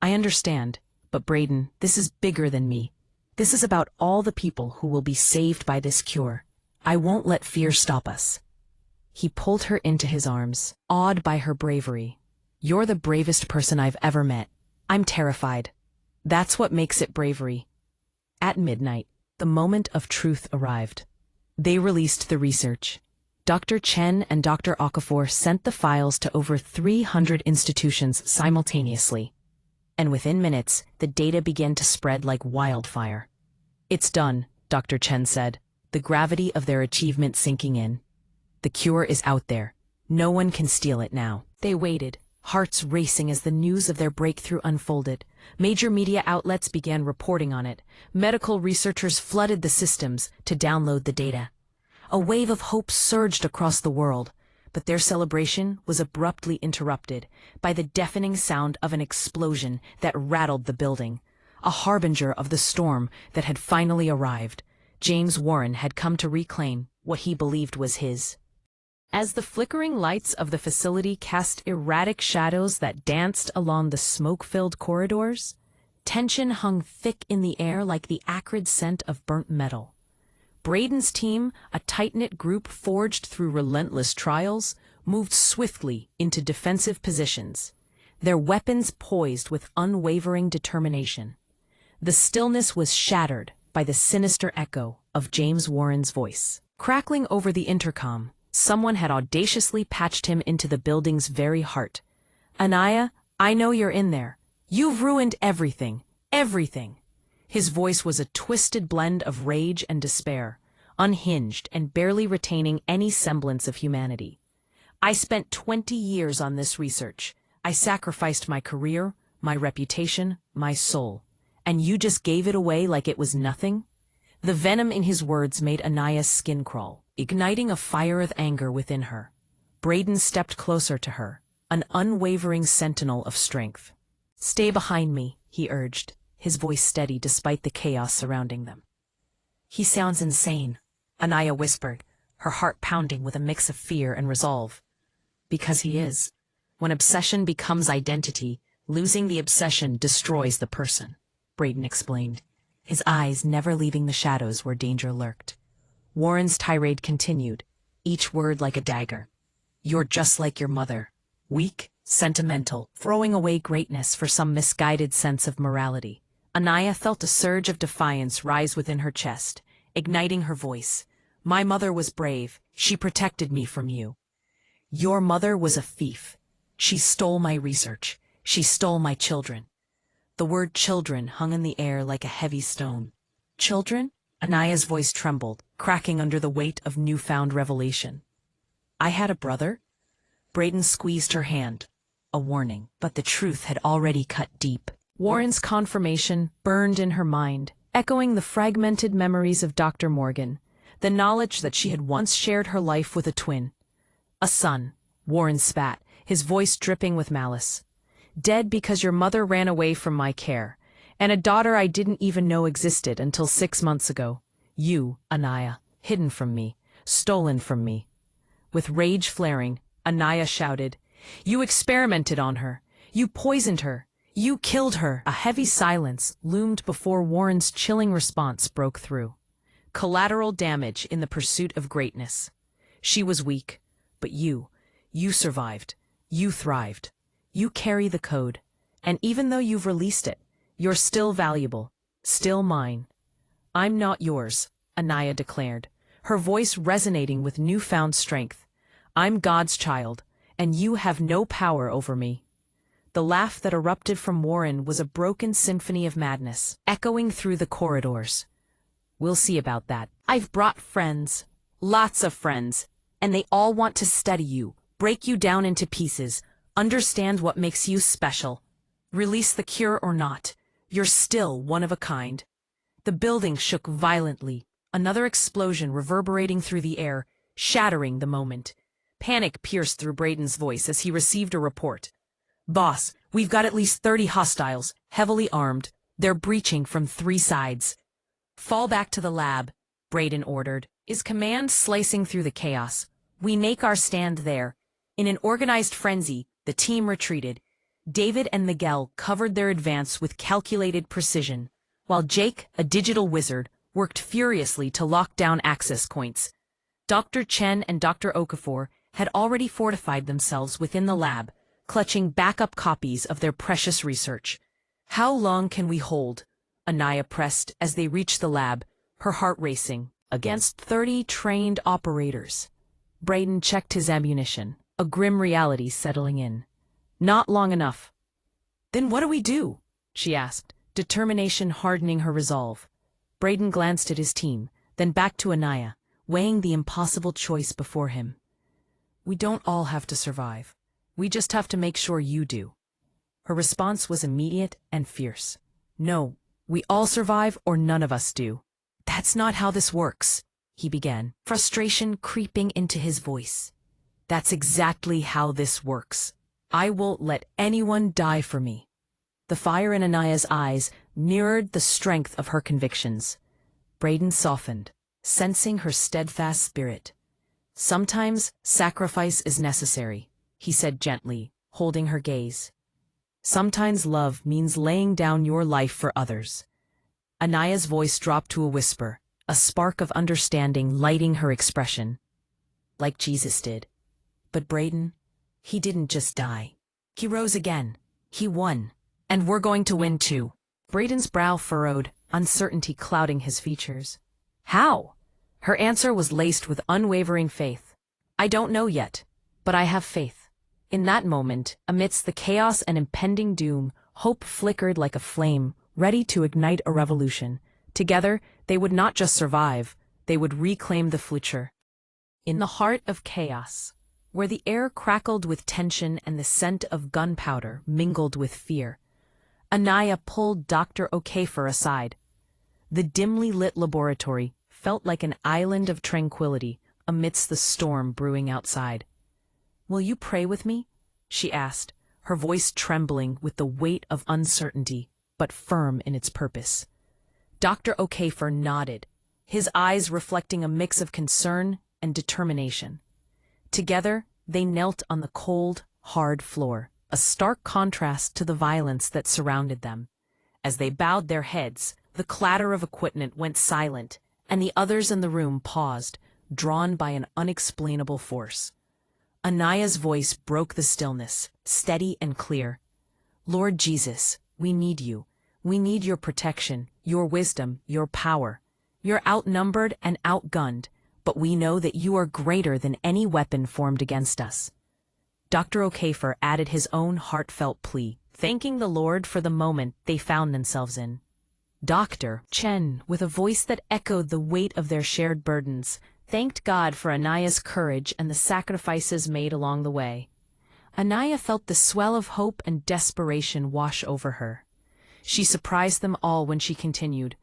I understand, but Braden, this is bigger than me. This is about all the people who will be saved by this cure. I won't let fear stop us. He pulled her into his arms, awed by her bravery. You're the bravest person I've ever met. I'm terrified. That's what makes it bravery. At midnight, the moment of truth arrived. They released the research. Dr. Chen and Dr. Okafor sent the files to over 300 institutions simultaneously. And within minutes, the data began to spread like wildfire. It's done, Dr. Chen said, the gravity of their achievement sinking in. The cure is out there. No one can steal it now. They waited, hearts racing as the news of their breakthrough unfolded. Major media outlets began reporting on it. Medical researchers flooded the systems to download the data. A wave of hope surged across the world, but their celebration was abruptly interrupted by the deafening sound of an explosion that rattled the building, a harbinger of the storm that had finally arrived. James Warren had come to reclaim what he believed was his. As the flickering lights of the facility cast erratic shadows that danced along the smoke-filled corridors, tension hung thick in the air like the acrid scent of burnt metal. Braden's team, a tight-knit group forged through relentless trials, moved swiftly into defensive positions, their weapons poised with unwavering determination. The stillness was shattered by the sinister echo of James Warren's voice. Crackling over the intercom, someone had audaciously patched him into the building's very heart. "Anaiah, I know you're in there. You've ruined everything, everything." His voice was a twisted blend of rage and despair, unhinged and barely retaining any semblance of humanity. "I spent 20 years on this research. I sacrificed my career, my reputation, my soul. And you just gave it away like it was nothing?" The venom in his words made Anaiah's skin crawl, igniting a fire of anger within her. Braden stepped closer to her, an unwavering sentinel of strength. "Stay behind me," he urged, his voice steady despite the chaos surrounding them. "He sounds insane," Anaiah whispered, her heart pounding with a mix of fear and resolve. "Because he is. When obsession becomes identity, losing the obsession destroys the person," Braden explained, his eyes never leaving the shadows where danger lurked. Warren's tirade continued, each word like a dagger. "You're just like your mother. Weak, sentimental, throwing away greatness for some misguided sense of morality." Anaiah felt a surge of defiance rise within her chest, igniting her voice. "My mother was brave. She protected me from you. Your mother was a thief. She stole my research. She stole my children." The word children hung in the air like a heavy stone. "Children?" Anaiah's voice trembled, cracking under the weight of newfound revelation. "I had a brother?" Braden squeezed her hand, a warning, but the truth had already cut deep. Warren's confirmation burned in her mind, echoing the fragmented memories of Dr. Morgan, the knowledge that she had once shared her life with a twin. "A son," Warren spat, his voice dripping with malice. "Dead because your mother ran away from my care, and a daughter I didn't even know existed until 6 months ago. You, Anaiah, hidden from me, stolen from me." With rage flaring, Anaiah shouted, "You experimented on her. You poisoned her. You killed her." A heavy silence loomed before Warren's chilling response broke through. Collateral damage in the pursuit of greatness. She was weak, but you survived. You thrived. You carry the code, and even though you've released it, you're still valuable, still mine. "I'm not yours," Anaiah declared, her voice resonating with newfound strength. "I'm God's child, and you have no power over me." The laugh that erupted from Warren was a broken symphony of madness, echoing through the corridors. "We'll see about that. I've brought friends, lots of friends, and they all want to study you, break you down into pieces, understand what makes you special. Release the cure or not, you're still one of a kind." The building shook violently, another explosion reverberating through the air, shattering the moment. Panic pierced through Braden's voice as he received a report. "Boss, we've got at least 30 hostiles, heavily armed. They're breaching from 3 sides." "Fall back to the lab," Braden ordered, his command slicing through the chaos. "We make our stand there." In an organized frenzy, the team retreated. David and Miguel covered their advance with calculated precision, while Jake, a digital wizard, worked furiously to lock down access points. Dr. Chen and Dr. Okafor had already fortified themselves within the lab, clutching backup copies of their precious research. "How long can we hold?" Anaiah pressed as they reached the lab, her heart racing. "Against 30 trained operators." Braden checked his ammunition, a grim reality settling in. "Not long enough." "Then what do we do?" she asked, determination hardening her resolve. Braden glanced at his team, then back to Anaiah, weighing the impossible choice before him. "We don't all have to survive. We just have to make sure you do." Her response was immediate and fierce. "No, we all survive or none of us do." "That's not how this works," he began, frustration creeping into his voice. "That's exactly how this works. I won't let anyone die for me." The fire in Anaiah's eyes mirrored the strength of her convictions. Braden softened, sensing her steadfast spirit. "Sometimes sacrifice is necessary," he said gently, holding her gaze. "Sometimes love means laying down your life for others." Anaiah's voice dropped to a whisper, a spark of understanding lighting her expression. "Like Jesus did. But Braden, he didn't just die. He rose again. He won. And we're going to win too." Braden's brow furrowed, uncertainty clouding his features. How? Her answer was laced with unwavering faith. I don't know yet, but I have faith. In that moment, amidst the chaos and impending doom, hope flickered like a flame, ready to ignite a revolution. Together, they would not just survive, they would reclaim the future. In the heart of chaos, where the air crackled with tension and the scent of gunpowder mingled with fear, Anaiah pulled Dr. Okafor aside. The dimly lit laboratory felt like an island of tranquility amidst the storm brewing outside. "Will you pray with me?" she asked, her voice trembling with the weight of uncertainty, but firm in its purpose. Dr. Okafor nodded, his eyes reflecting a mix of concern and determination. Together, they knelt on the cold, hard floor, a stark contrast to the violence that surrounded them. As they bowed their heads, the clatter of equipment went silent, and the others in the room paused, drawn by an unexplainable force. Anaiah's voice broke the stillness, steady and clear. "Lord Jesus, we need you. We need your protection, your wisdom, your power. You're outnumbered and outgunned, but we know that you are greater than any weapon formed against us." Dr. Okafor added his own heartfelt plea, thanking the Lord for the moment they found themselves in. Dr. Chen, with a voice that echoed the weight of their shared burdens, thanked God for Anaiah's courage and the sacrifices made along the way. Anaiah felt the swell of hope and desperation wash over her. She surprised them all when she continued,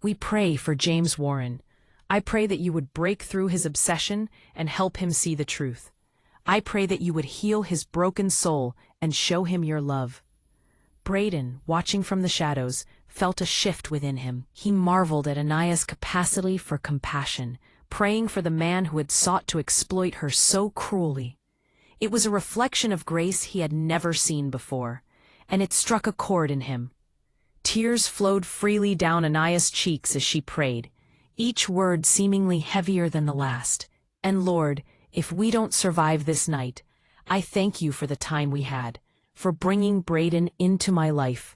"We pray for James Warren. I pray that you would break through his obsession and help him see the truth. I pray that you would heal his broken soul and show him your love." Braden, watching from the shadows, felt a shift within him. He marveled at Anaiah's capacity for compassion, praying for the man who had sought to exploit her so cruelly. It was a reflection of grace he had never seen before, and it struck a chord in him. Tears flowed freely down Anaiah's cheeks as she prayed, each word seemingly heavier than the last. "And Lord, if we don't survive this night, I thank you for the time we had, for bringing Braden into my life.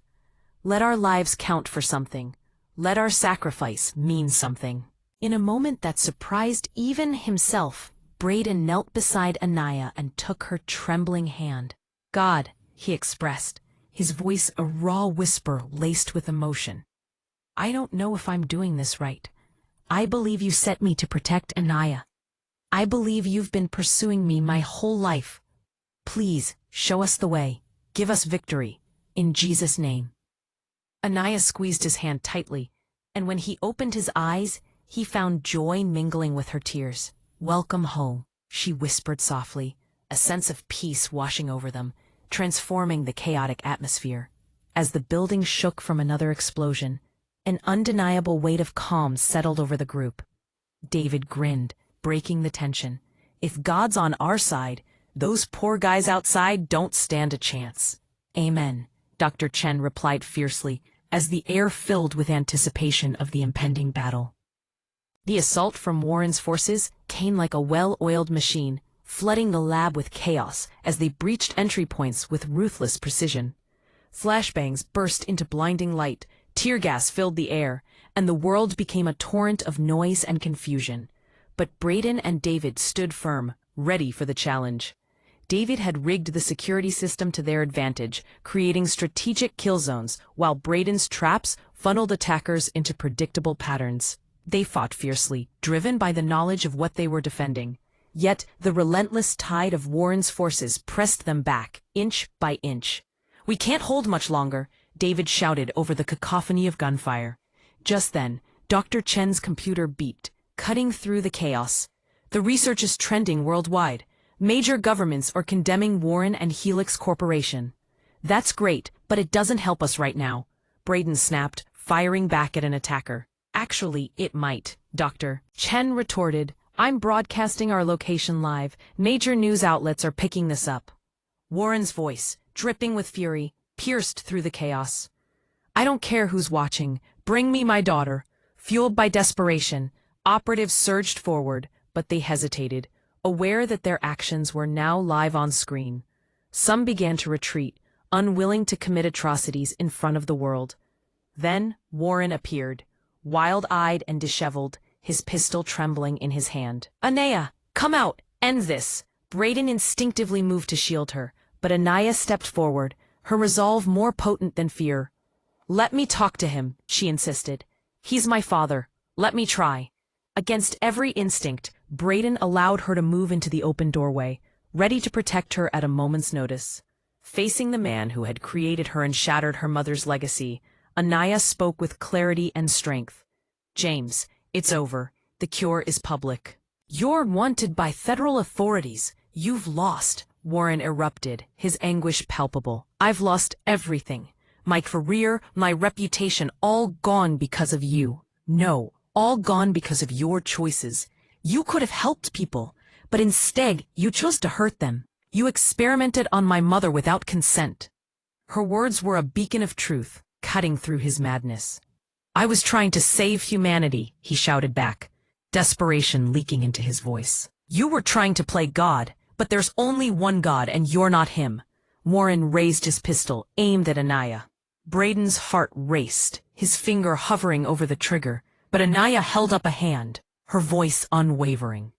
Let our lives count for something. Let our sacrifice mean something." In a moment that surprised even himself, Braden knelt beside Anaiah and took her trembling hand. "God," he expressed, his voice a raw whisper laced with emotion. "I don't know if I'm doing this right. I believe you sent me to protect Anaiah. I believe you've been pursuing me my whole life. Please, show us the way. Give us victory. In Jesus' name." Anaiah squeezed his hand tightly, and when he opened his eyes, he found joy mingling with her tears. "Welcome home," she whispered softly, a sense of peace washing over them, transforming the chaotic atmosphere. As the building shook from another explosion, an undeniable weight of calm settled over the group. David grinned, breaking the tension. "If God's on our side, those poor guys outside don't stand a chance." "Amen," Dr. Chen replied fiercely, as the air filled with anticipation of the impending battle. The assault from Warren's forces came like a well-oiled machine, flooding the lab with chaos as they breached entry points with ruthless precision. Flashbangs burst into blinding light, tear gas filled the air, and the world became a torrent of noise and confusion. But Braden and David stood firm, ready for the challenge. David had rigged the security system to their advantage, creating strategic kill zones, while Braden's traps funneled attackers into predictable patterns. They fought fiercely, driven by the knowledge of what they were defending. Yet the relentless tide of Warren's forces pressed them back, inch by inch. "We can't hold much longer," David shouted over the cacophony of gunfire. Just then, Dr. Chen's computer beeped, cutting through the chaos. "The research is trending worldwide. Major governments are condemning Warren and Helix Corporation." "That's great, but it doesn't help us right now," Braden snapped, firing back at an attacker. "Actually, it might," Dr. Chen retorted. "I'm broadcasting our location live. Major news outlets are picking this up." Warren's voice, dripping with fury, pierced through the chaos. "I don't care who's watching. Bring me my daughter." Fueled by desperation, operatives surged forward, but they hesitated, aware that their actions were now live on screen. Some began to retreat, unwilling to commit atrocities in front of the world. Then Warren appeared, wild-eyed and disheveled, his pistol trembling in his hand. "Anaiah, come out! End this!" Braden instinctively moved to shield her, but Anaiah stepped forward, her resolve more potent than fear. "Let me talk to him," she insisted. "He's my father. Let me try." Against every instinct, Braden allowed her to move into the open doorway, ready to protect her at a moment's notice. Facing the man who had created her and shattered her mother's legacy, Anaiah spoke with clarity and strength. "James, it's over. The cure is public." "You're wanted by federal authorities. You've lost," Warren erupted, his anguish palpable. "I've lost everything. My career, my reputation, all gone because of you. No, all gone because of your choices. You could have helped people, but instead you chose to hurt them. You experimented on my mother without consent." Her words were a beacon of truth, cutting through his madness. "I was trying to save humanity," he shouted back, desperation leaking into his voice. "You were trying to play God, but there's only one God and you're not him." Warren raised his pistol, aimed at Anaiah. Braden's heart raced, his finger hovering over the trigger, but Anaiah held up a hand, her voice unwavering.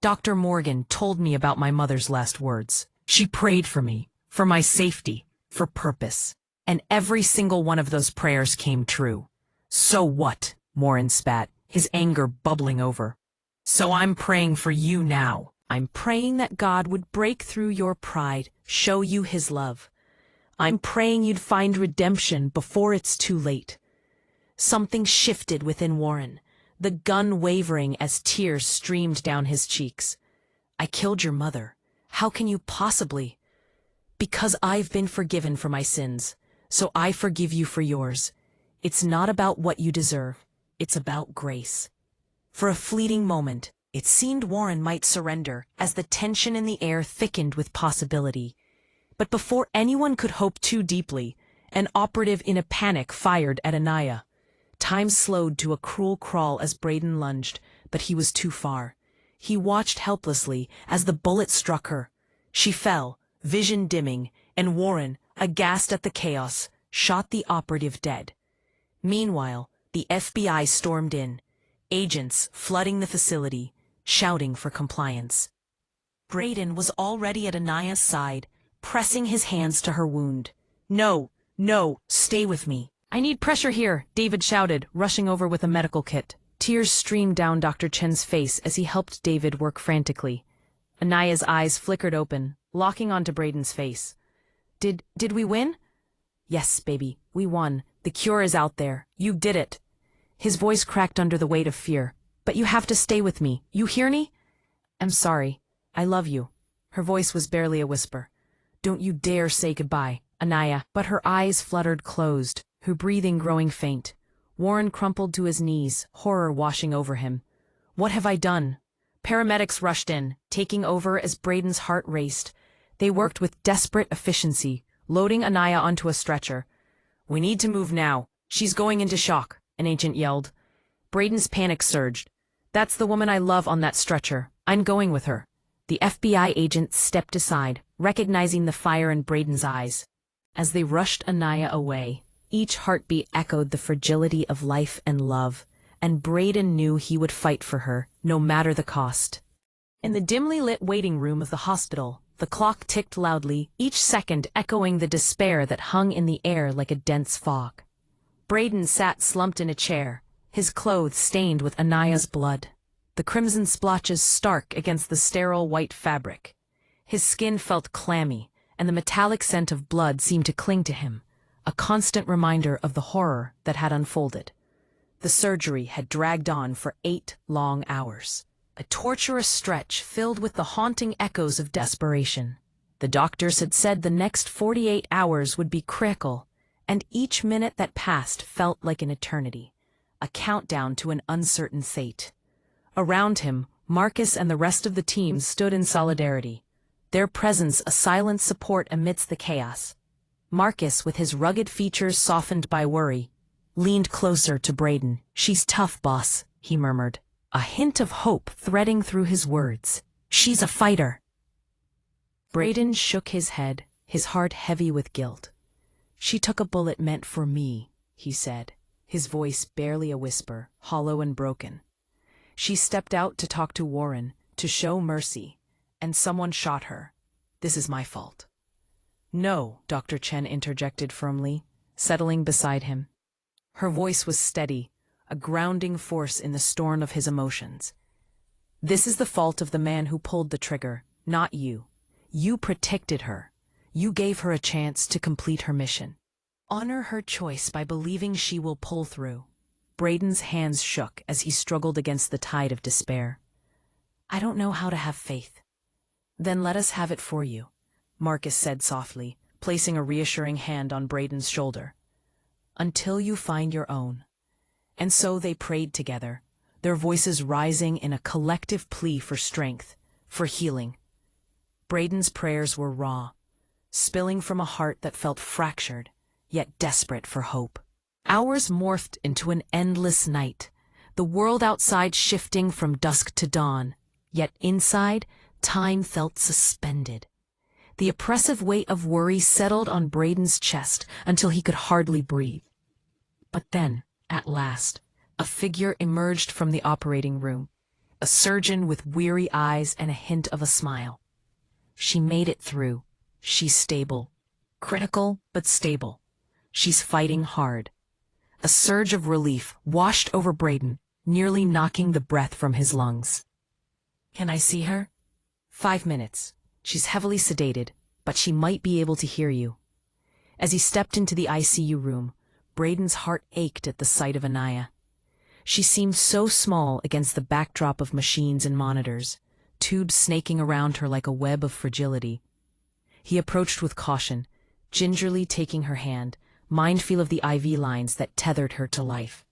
"Dr. Morgan told me about my mother's last words. She prayed for me, for my safety, for purpose. And every single one of those prayers came true." "So what?" Warren spat, his anger bubbling over. "So I'm praying for you now. I'm praying that God would break through your pride, show you his love. I'm praying you'd find redemption before it's too late." Something shifted within Warren, the gun wavering as tears streamed down his cheeks. "I killed your mother. How can you possibly?" "Because I've been forgiven for my sins, so I forgive you for yours. It's not about what you deserve. It's about grace." For a fleeting moment, it seemed Warren might surrender as the tension in the air thickened with possibility. But before anyone could hope too deeply, an operative in a panic fired at Anaiah. Time slowed to a cruel crawl as Braden lunged, but he was too far. He watched helplessly as the bullet struck her. She fell, vision dimming, and Warren, aghast at the chaos, shot the operative dead. Meanwhile, the FBI stormed in, agents flooding the facility, shouting for compliance. Braden was already at Anaiah's side, pressing his hands to her wound. "No, no, stay with me." "I need pressure here," David shouted, rushing over with a medical kit. Tears streamed down Dr. Chen's face as he helped David work frantically. Anaiah's eyes flickered open, locking onto Braden's face. Did we win?" "Yes, baby, we won. The cure is out there. You did it." His voice cracked under the weight of fear. "But you have to stay with me. You hear me?" "I'm sorry. I love you." Her voice was barely a whisper. "Don't you dare say goodbye, Anaiah." But her eyes fluttered closed, her breathing growing faint. Warren crumpled to his knees, horror washing over him. "What have I done?" Paramedics rushed in, taking over as Braden's heart raced. They worked with desperate efficiency, loading Anaiah onto a stretcher. "We need to move now. She's going into shock," an agent yelled. Braden's panic surged. "That's the woman I love on that stretcher. I'm going with her." The FBI agent stepped aside, recognizing the fire in Braden's eyes. As they rushed Anaiah away, each heartbeat echoed the fragility of life and love, and Braden knew he would fight for her, no matter the cost. In the dimly lit waiting room of the hospital, the clock ticked loudly, each second echoing the despair that hung in the air like a dense fog. Braden sat slumped in a chair, his clothes stained with Anaiah's blood, the crimson splotches stark against the sterile white fabric. His skin felt clammy, and the metallic scent of blood seemed to cling to him, a constant reminder of the horror that had unfolded. The surgery had dragged on for 8 long hours, a torturous stretch filled with the haunting echoes of desperation. The doctors had said the next 48 hours would be critical, and each minute that passed felt like an eternity, a countdown to an uncertain fate. Around him, Marcus and the rest of the team stood in solidarity, their presence a silent support amidst the chaos. Marcus, with his rugged features softened by worry, leaned closer to Braden. "She's tough, boss," he murmured, a hint of hope threading through his words. "She's a fighter." Braden shook his head, his heart heavy with guilt. "She took a bullet meant for me," he said, his voice barely a whisper, hollow and broken. She stepped out to talk to Warren, to show mercy, and someone shot her. This is my fault. No, Dr. Chen interjected firmly, settling beside him. Her voice was steady, a grounding force in the storm of his emotions. This is the fault of the man who pulled the trigger, not you. You protected her. You gave her a chance to complete her mission. Honor her choice by believing she will pull through. Braden's hands shook as he struggled against the tide of despair. I don't know how to have faith. Then let us have it for you, Marcus said softly, placing a reassuring hand on Braden's shoulder. Until you find your own. And so they prayed together, their voices rising in a collective plea for strength, for healing. Braden's prayers were raw, spilling from a heart that felt fractured, yet desperate for hope. Hours morphed into an endless night, the world outside shifting from dusk to dawn, yet inside, time felt suspended. The oppressive weight of worry settled on Braden's chest until he could hardly breathe. But then, at last, a figure emerged from the operating room, a surgeon with weary eyes and a hint of a smile. She made it through. She's stable. Critical, but stable. She's fighting hard. A surge of relief washed over Braden, nearly knocking the breath from his lungs. Can I see her? 5 minutes. She's heavily sedated, but she might be able to hear you. As he stepped into the ICU room, Braden's heart ached at the sight of Anaiah. She seemed so small against the backdrop of machines and monitors, tubes snaking around her like a web of fragility. He approached with caution, gingerly taking her hand, mindful of the IV lines that tethered her to life.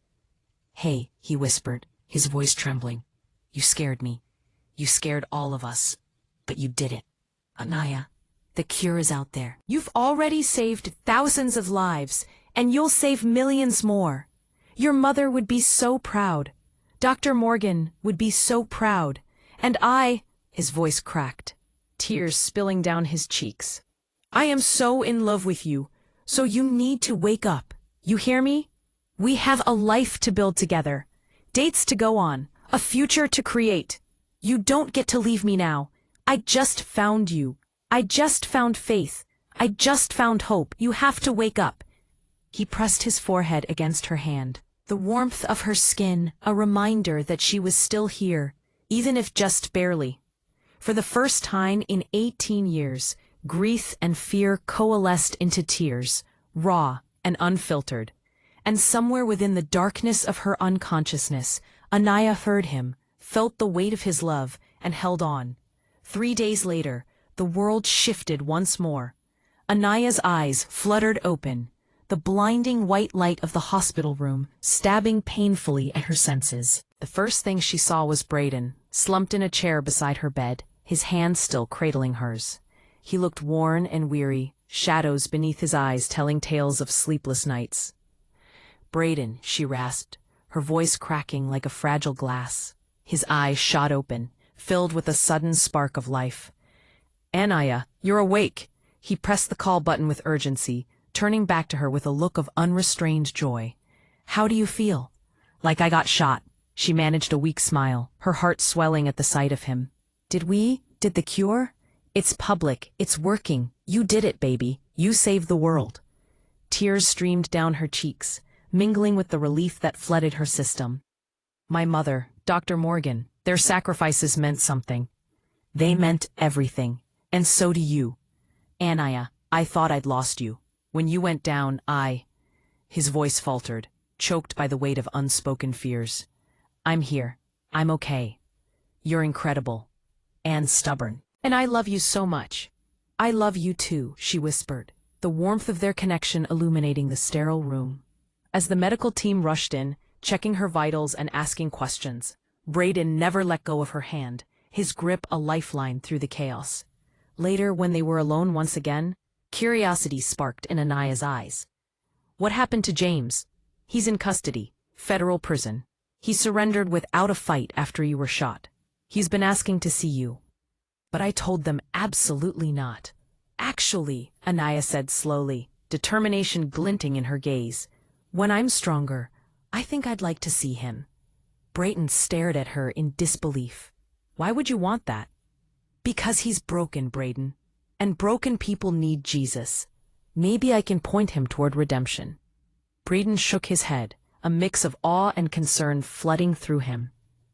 Hey, he whispered, his voice trembling. You scared me. You scared all of us. But you did it. Anaiah, the cure is out there. You've already saved thousands of lives, and you'll save millions more. Your mother would be so proud. Dr. Morgan would be so proud. And his voice cracked, tears spilling down his cheeks. I am so in love with you, so you need to wake up. You hear me? We have a life to build together, dates to go on, a future to create. You don't get to leave me now. I just found you. I just found faith. I just found hope. You have to wake up. He pressed his forehead against her hand, the warmth of her skin, a reminder that she was still here, even if just barely. For the first time in 18 years, grief and fear coalesced into tears, raw and unfiltered. And somewhere within the darkness of her unconsciousness, Anaiah heard him, felt the weight of his love, and held on. 3 days later, the world shifted once more. Anaiah's eyes fluttered open, the blinding white light of the hospital room stabbing painfully at her senses. The first thing she saw was Braden, slumped in a chair beside her bed, his hand still cradling hers. He looked worn and weary, shadows beneath his eyes telling tales of sleepless nights. Braden, she rasped, her voice cracking like a fragile glass. His eyes shot open, filled with a sudden spark of life. Anaiah, you're awake. He pressed the call button with urgency, turning back to her with a look of unrestrained joy. How do you feel? Like I got shot. She managed a weak smile, her heart swelling at the sight of him. Did the cure? It's public, it's working. You did it, baby. You saved the world. Tears streamed down her cheeks, mingling with the relief that flooded her system. My mother, Dr. Morgan, their sacrifices meant something. They meant everything. And so do you. Anaiah, I thought I'd lost you. When you went down, His voice faltered, choked by the weight of unspoken fears. I'm here. I'm okay. You're incredible. And stubborn. And I love you so much. I love you too, she whispered, the warmth of their connection illuminating the sterile room. As the medical team rushed in, checking her vitals and asking questions, Braden never let go of her hand, his grip a lifeline through the chaos. Later, when they were alone once again, curiosity sparked in Anaiah's eyes. What happened to James? He's in custody, federal prison. He surrendered without a fight after you were shot. He's been asking to see you. But I told them absolutely not. Actually, Anaiah said slowly, determination glinting in her gaze, when I'm stronger, I think I'd like to see him. Braden stared at her in disbelief. Why would you want that? Because he's broken, Braden. And broken people need Jesus. Maybe I can point him toward redemption. Braden shook his head, a mix of awe and concern flooding through him.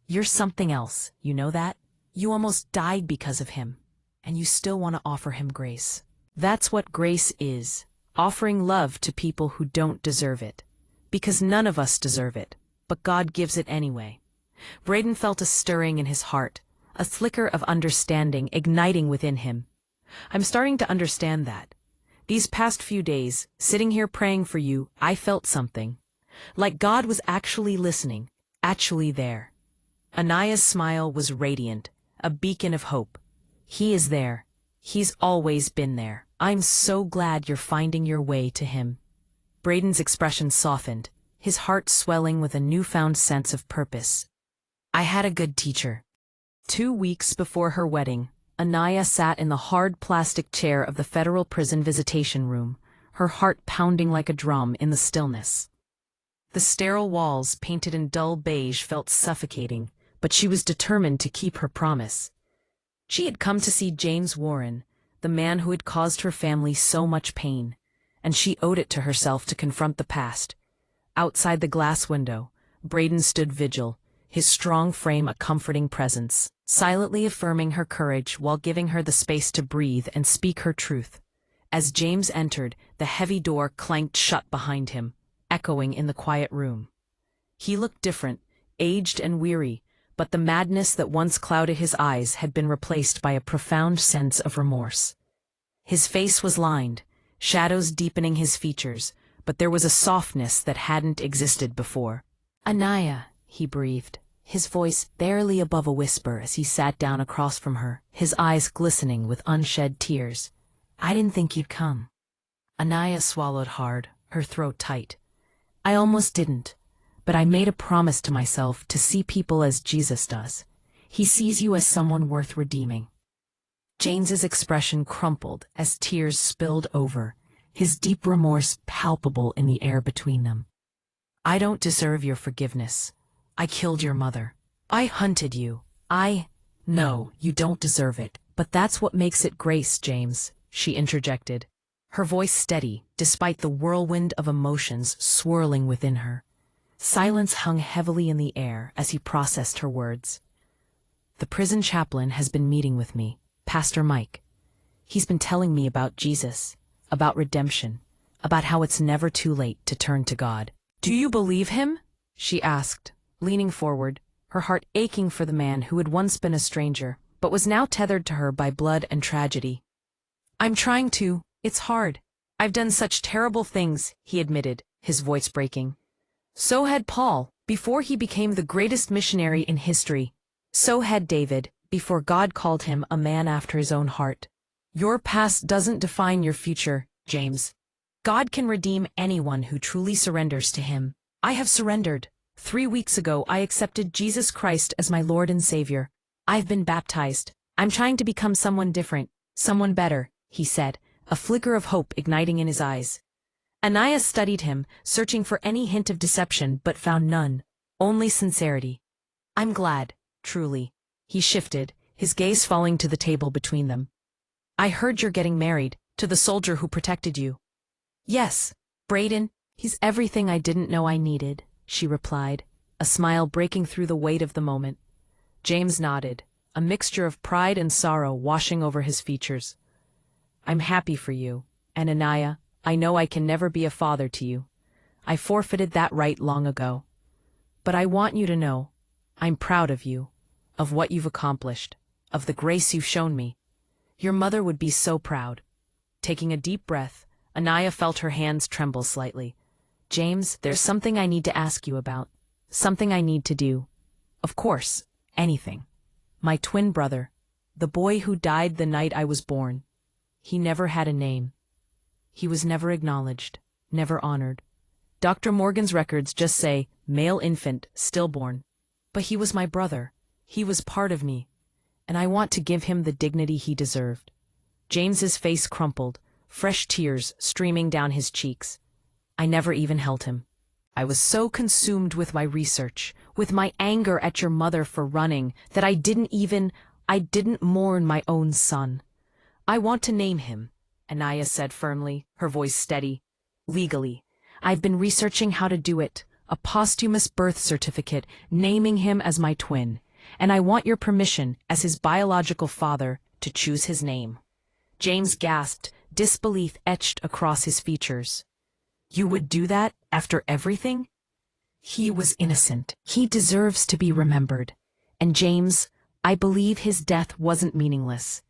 You're something else, you know that? You almost died because of him. And you still want to offer him grace. That's what grace is. Offering love to people who don't deserve it. Because none of us deserve it, but God gives it anyway. Braden felt a stirring in his heart, a flicker of understanding igniting within him. I'm starting to understand that. These past few days, sitting here praying for you, I felt something. Like God was actually listening, actually there. Anaiah's smile was radiant, a beacon of hope. He is there. He's always been there. I'm so glad you're finding your way to him. Braden's expression softened, his heart swelling with a newfound sense of purpose. I had a good teacher. 2 weeks before her wedding, Anaiah sat in the hard plastic chair of the federal prison visitation room, her heart pounding like a drum in the stillness. The sterile walls, painted in dull beige, felt suffocating, but she was determined to keep her promise. She had come to see James Warren, the man who had caused her family so much pain, and she owed it to herself to confront the past. Outside the glass window, Braden stood vigil, his strong frame a comforting presence, silently affirming her courage while giving her the space to breathe and speak her truth. As James entered, the heavy door clanked shut behind him, echoing in the quiet room. He looked different, aged and weary, but the madness that once clouded his eyes had been replaced by a profound sense of remorse. His face was lined, shadows deepening his features, but there was a softness that hadn't existed before. "Anaiah," he breathed, his voice barely above a whisper as he sat down across from her, his eyes glistening with unshed tears. "I didn't think you'd come." Anaiah swallowed hard, her throat tight. "I almost didn't, but I made a promise to myself to see people as Jesus does. He sees you as someone worth redeeming." James's expression crumpled as tears spilled over, his deep remorse palpable in the air between them. "I don't deserve your forgiveness. I killed your mother. I hunted you. No, you don't deserve it. But that's what makes it grace, James," she interjected, her voice steady despite the whirlwind of emotions swirling within her. Silence hung heavily in the air as he processed her words. "The prison chaplain has been meeting with me, Pastor Mike. He's been telling me about Jesus, about redemption, about how it's never too late to turn to God." "Do you believe him?" she asked, leaning forward, her heart aching for the man who had once been a stranger, but was now tethered to her by blood and tragedy. "I'm trying to. It's hard. I've done such terrible things," he admitted, his voice breaking. "So had Paul, before he became the greatest missionary in history. So had David, before God called him a man after his own heart. Your past doesn't define your future, James. God can redeem anyone who truly surrenders to him. I have surrendered. 3 weeks ago I accepted Jesus Christ as my Lord and Savior. I've been baptized. I'm trying to become someone different, someone better," he said, a flicker of hope igniting in his eyes. Anaiah studied him, searching for any hint of deception, but found none, only sincerity. "I'm glad, truly." He shifted, his gaze falling to the table between them. "I heard you're getting married, to the soldier who protected you." "Yes, Braden, he's everything I didn't know I needed," she replied, a smile breaking through the weight of the moment. James nodded, a mixture of pride and sorrow washing over his features. "I'm happy for you, and Anaiah, I know I can never be a father to you. I forfeited that right long ago. But I want you to know, I'm proud of you, of what you've accomplished, of the grace you've shown me. Your mother would be so proud." Taking a deep breath, Anaiah felt her hands tremble slightly. "James, there's something I need to ask you about. Something I need to do. Of course, anything. My twin brother, the boy who died the night I was born. He never had a name. He was never acknowledged, never honored. Dr. Morgan's records just say, male infant, stillborn. But he was my brother. He was part of me. And I want to give him the dignity he deserved." James's face crumpled, fresh tears streaming down his cheeks. "I never even held him. I was so consumed with my research, with my anger at your mother for running, that I didn't mourn my own son. I want to name him, Anaiah said firmly, her voice steady. Legally. I've been researching how to do it, a posthumous birth certificate naming him as my twin, and I want your permission, as his biological father, to choose his name. James gasped, disbelief etched across his features. You would do that after everything? He was innocent. He deserves to be remembered. And James, I believe his death wasn't meaningless.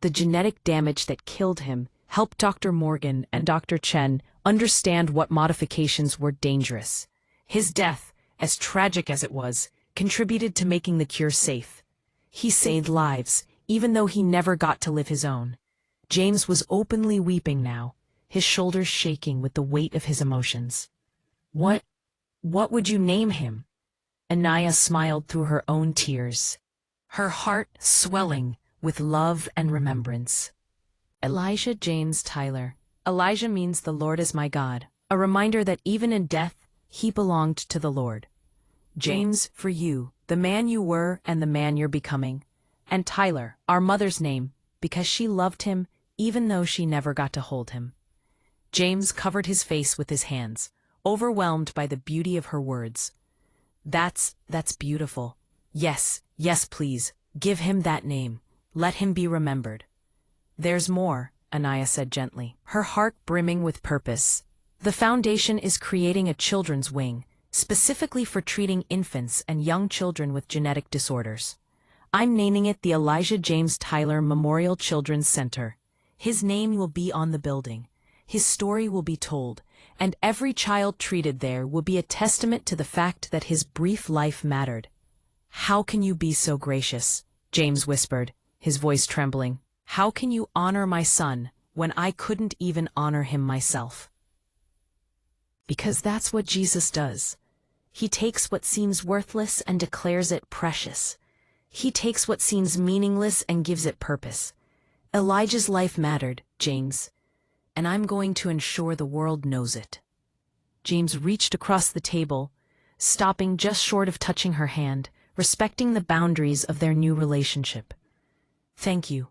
The genetic damage that killed him helped Dr. Morgan and Dr. Chen understand what modifications were dangerous. His death, as tragic as it was, contributed to making the cure safe. He saved lives, even though he never got to live his own. James was openly weeping now, his shoulders shaking with the weight of his emotions. What would you name him? Anaiah smiled through her own tears, her heart swelling with love and remembrance. Elijah James Tyler. Elijah means the Lord is my God, a reminder that even in death, he belonged to the Lord. James, for you, the man you were and the man you're becoming. And Tyler, our mother's name, because she loved him even though she never got to hold him. James covered his face with his hands, overwhelmed by the beauty of her words. That's beautiful. Yes, please, give him that name. Let him be remembered. There's more, Anaiah said gently, her heart brimming with purpose. The foundation is creating a children's wing, specifically for treating infants and young children with genetic disorders. I'm naming it the Elijah James Tyler Memorial Children's Center. His name will be on the building. His story will be told, and every child treated there will be a testament to the fact that his brief life mattered. How can you be so gracious? James whispered, his voice trembling. How can you honor my son when I couldn't even honor him myself? Because that's what Jesus does. He takes what seems worthless and declares it precious. He takes what seems meaningless and gives it purpose. Elijah's life mattered, James, and I'm going to ensure the world knows it. James reached across the table, stopping just short of touching her hand, respecting the boundaries of their new relationship. Thank you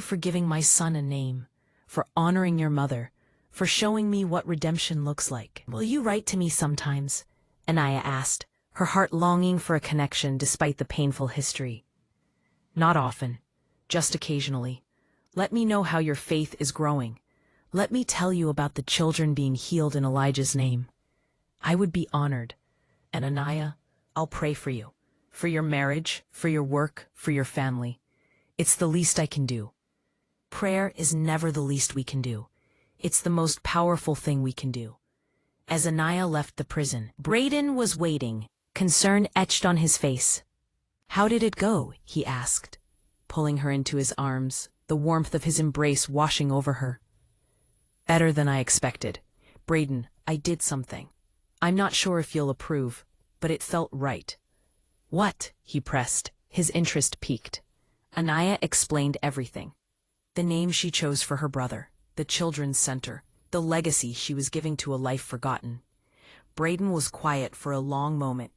for giving my son a name, for honoring your mother, for showing me what redemption looks like. Will you write to me sometimes? Anaiah asked, her heart longing for a connection despite the painful history. Not often, just occasionally. Let me know how your faith is growing. Let me tell you about the children being healed in Elijah's name. I would be honored. And Anaiah, I'll pray for you, for your marriage, for your work, for your family. It's the least I can do. Prayer is never the least we can do. It's the most powerful thing we can do. As Anaiah left the prison, Braden was waiting, concern etched on his face. How did it go? He asked, pulling her into his arms, the warmth of his embrace washing over her. Better than I expected. Braden, I did something. I'm not sure if you'll approve, but it felt right. What? He pressed, his interest piqued. Anaiah explained everything. The name she chose for her brother, the children's center, the legacy she was giving to a life forgotten. Braden was quiet for a long moment,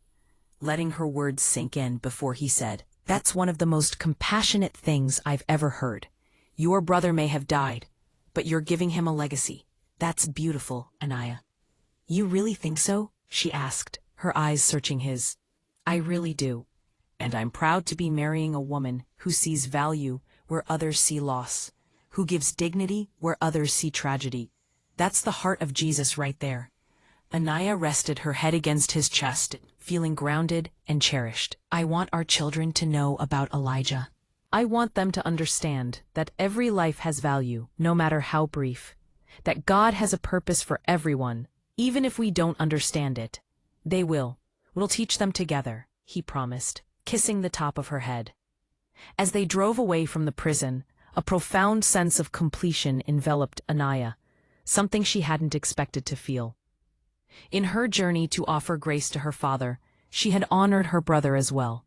letting her words sink in before he said, That's one of the most compassionate things I've ever heard. Your brother may have died, but you're giving him a legacy. That's beautiful, Anaiah. You really think so? She asked, her eyes searching his. I really do. And I'm proud to be marrying a woman who sees value where others see loss, who gives dignity where others see tragedy. That's the heart of Jesus right there. Anaiah rested her head against his chest, feeling grounded and cherished. I want our children to know about Elijah. I want them to understand that every life has value, no matter how brief. That God has a purpose for everyone, even if we don't understand it. They will. We'll teach them together, he promised, kissing the top of her head. As they drove away from the prison, a profound sense of completion enveloped Anaiah, something she hadn't expected to feel. In her journey to offer grace to her father, she had honored her brother as well.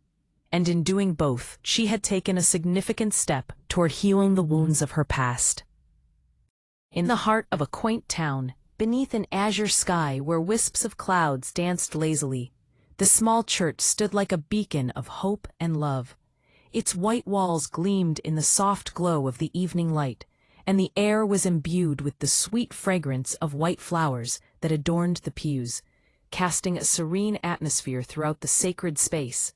And in doing both, she had taken a significant step toward healing the wounds of her past. In the heart of a quaint town, beneath an azure sky where wisps of clouds danced lazily, the small church stood like a beacon of hope and love. Its white walls gleamed in the soft glow of the evening light, and the air was imbued with the sweet fragrance of white flowers that adorned the pews, casting a serene atmosphere throughout the sacred space.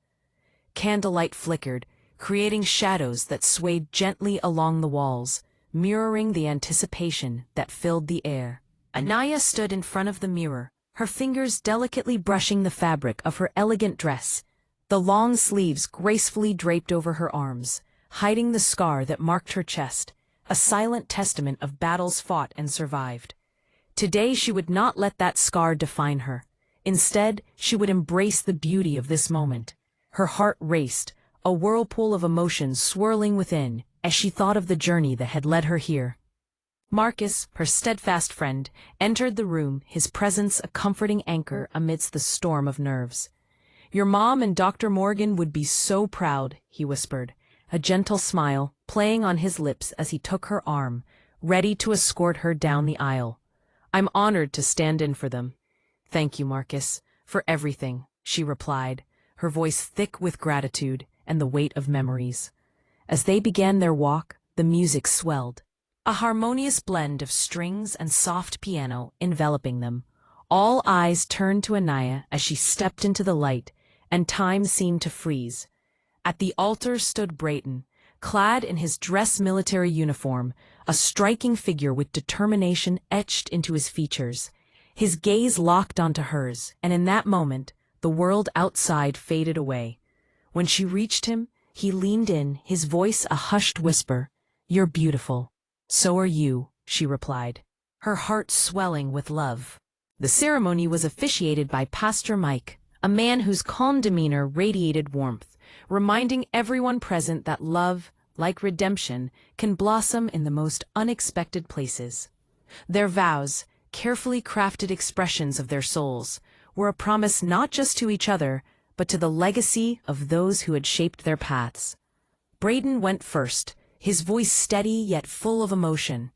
Candlelight flickered, creating shadows that swayed gently along the walls, mirroring the anticipation that filled the air. Anaiah stood in front of the mirror, her fingers delicately brushing the fabric of her elegant dress, the long sleeves gracefully draped over her arms, hiding the scar that marked her chest, a silent testament of battles fought and survived. Today she would not let that scar define her. Instead, she would embrace the beauty of this moment. Her heart raced, a whirlpool of emotions swirling within as she thought of the journey that had led her here. Marcus, her steadfast friend, entered the room, his presence a comforting anchor amidst the storm of nerves. "Your mom and Dr. Morgan would be so proud," he whispered, a gentle smile playing on his lips as he took her arm, ready to escort her down the aisle. "I'm honored to stand in for them." "Thank you, Marcus, for everything," she replied, her voice thick with gratitude and the weight of memories. As they began their walk, the music swelled, a harmonious blend of strings and soft piano enveloping them. All eyes turned to Anaiah as she stepped into the light, and time seemed to freeze. At the altar stood Braden, clad in his dress military uniform, a striking figure with determination etched into his features. His gaze locked onto hers, and in that moment, the world outside faded away. When she reached him, he leaned in, his voice a hushed whisper. "You're beautiful." "So are you," she replied, her heart swelling with love. The ceremony was officiated by Pastor Mike, a man whose calm demeanor radiated warmth, reminding everyone present that love, like redemption, can blossom in the most unexpected places. Their vows, carefully crafted expressions of their souls, were a promise not just to each other, but to the legacy of those who had shaped their paths. Braden went first, his voice steady yet full of emotion.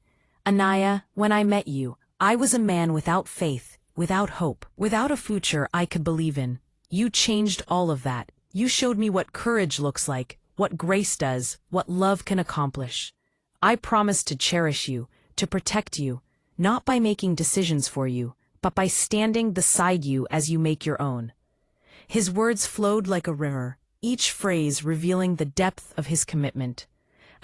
"Anaiah, when I met you, I was a man without faith, without hope, without a future I could believe in. You changed all of that. You showed me what courage looks like, what grace does, what love can accomplish. I promise to cherish you, to protect you, not by making decisions for you, but by standing beside you as you make your own." His words flowed like a river, each phrase revealing the depth of his commitment.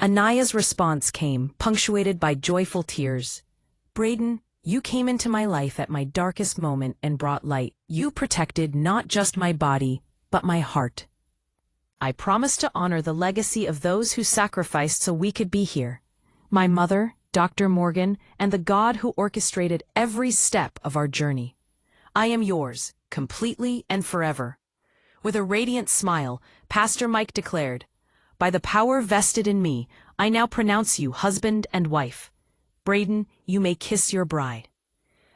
Anaiah's response came, punctuated by joyful tears. "Braden, you came into my life at my darkest moment and brought light. You protected not just my body, but my heart. I promise to honor the legacy of those who sacrificed so we could be here. My mother, Dr. Morgan, and the God who orchestrated every step of our journey. I am yours, completely and forever." With a radiant smile, Pastor Mike declared, "By the power vested in me, I now pronounce you husband and wife. Braden, you may kiss your bride."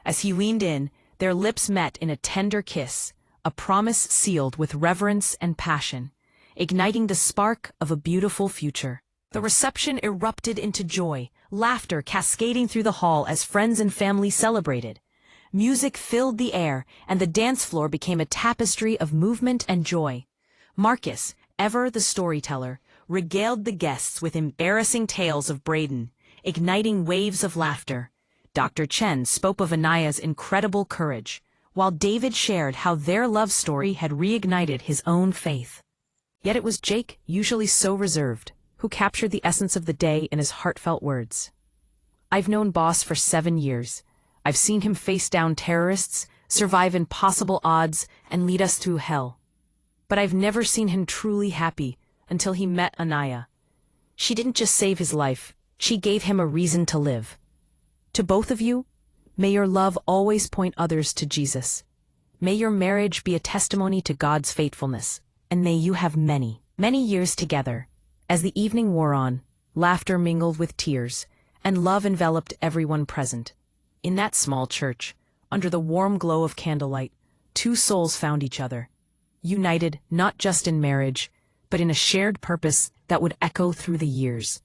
As he leaned in, their lips met in a tender kiss, a promise sealed with reverence and passion, igniting the spark of a beautiful future. The reception erupted into joy, laughter cascading through the hall as friends and family celebrated. Music filled the air, and the dance floor became a tapestry of movement and joy. Marcus, ever the storyteller, regaled the guests with embarrassing tales of Braden, igniting waves of laughter. Dr. Chen spoke of Anaiah's incredible courage, while David shared how their love story had reignited his own faith. Yet it was Jake, usually so reserved, who captured the essence of the day in his heartfelt words. "I've known Boss for 7 years. I've seen him face down terrorists, survive impossible odds, and lead us through hell. But I've never seen him truly happy until he met Anaiah. She didn't just save his life, she gave him a reason to live. To both of you, may your love always point others to Jesus. May your marriage be a testimony to God's faithfulness, and may you have many, many years together." As the evening wore on, laughter mingled with tears, and love enveloped everyone present. In that small church, under the warm glow of candlelight, 2 souls found each other, united not just in marriage, but in a shared purpose that would echo through the years.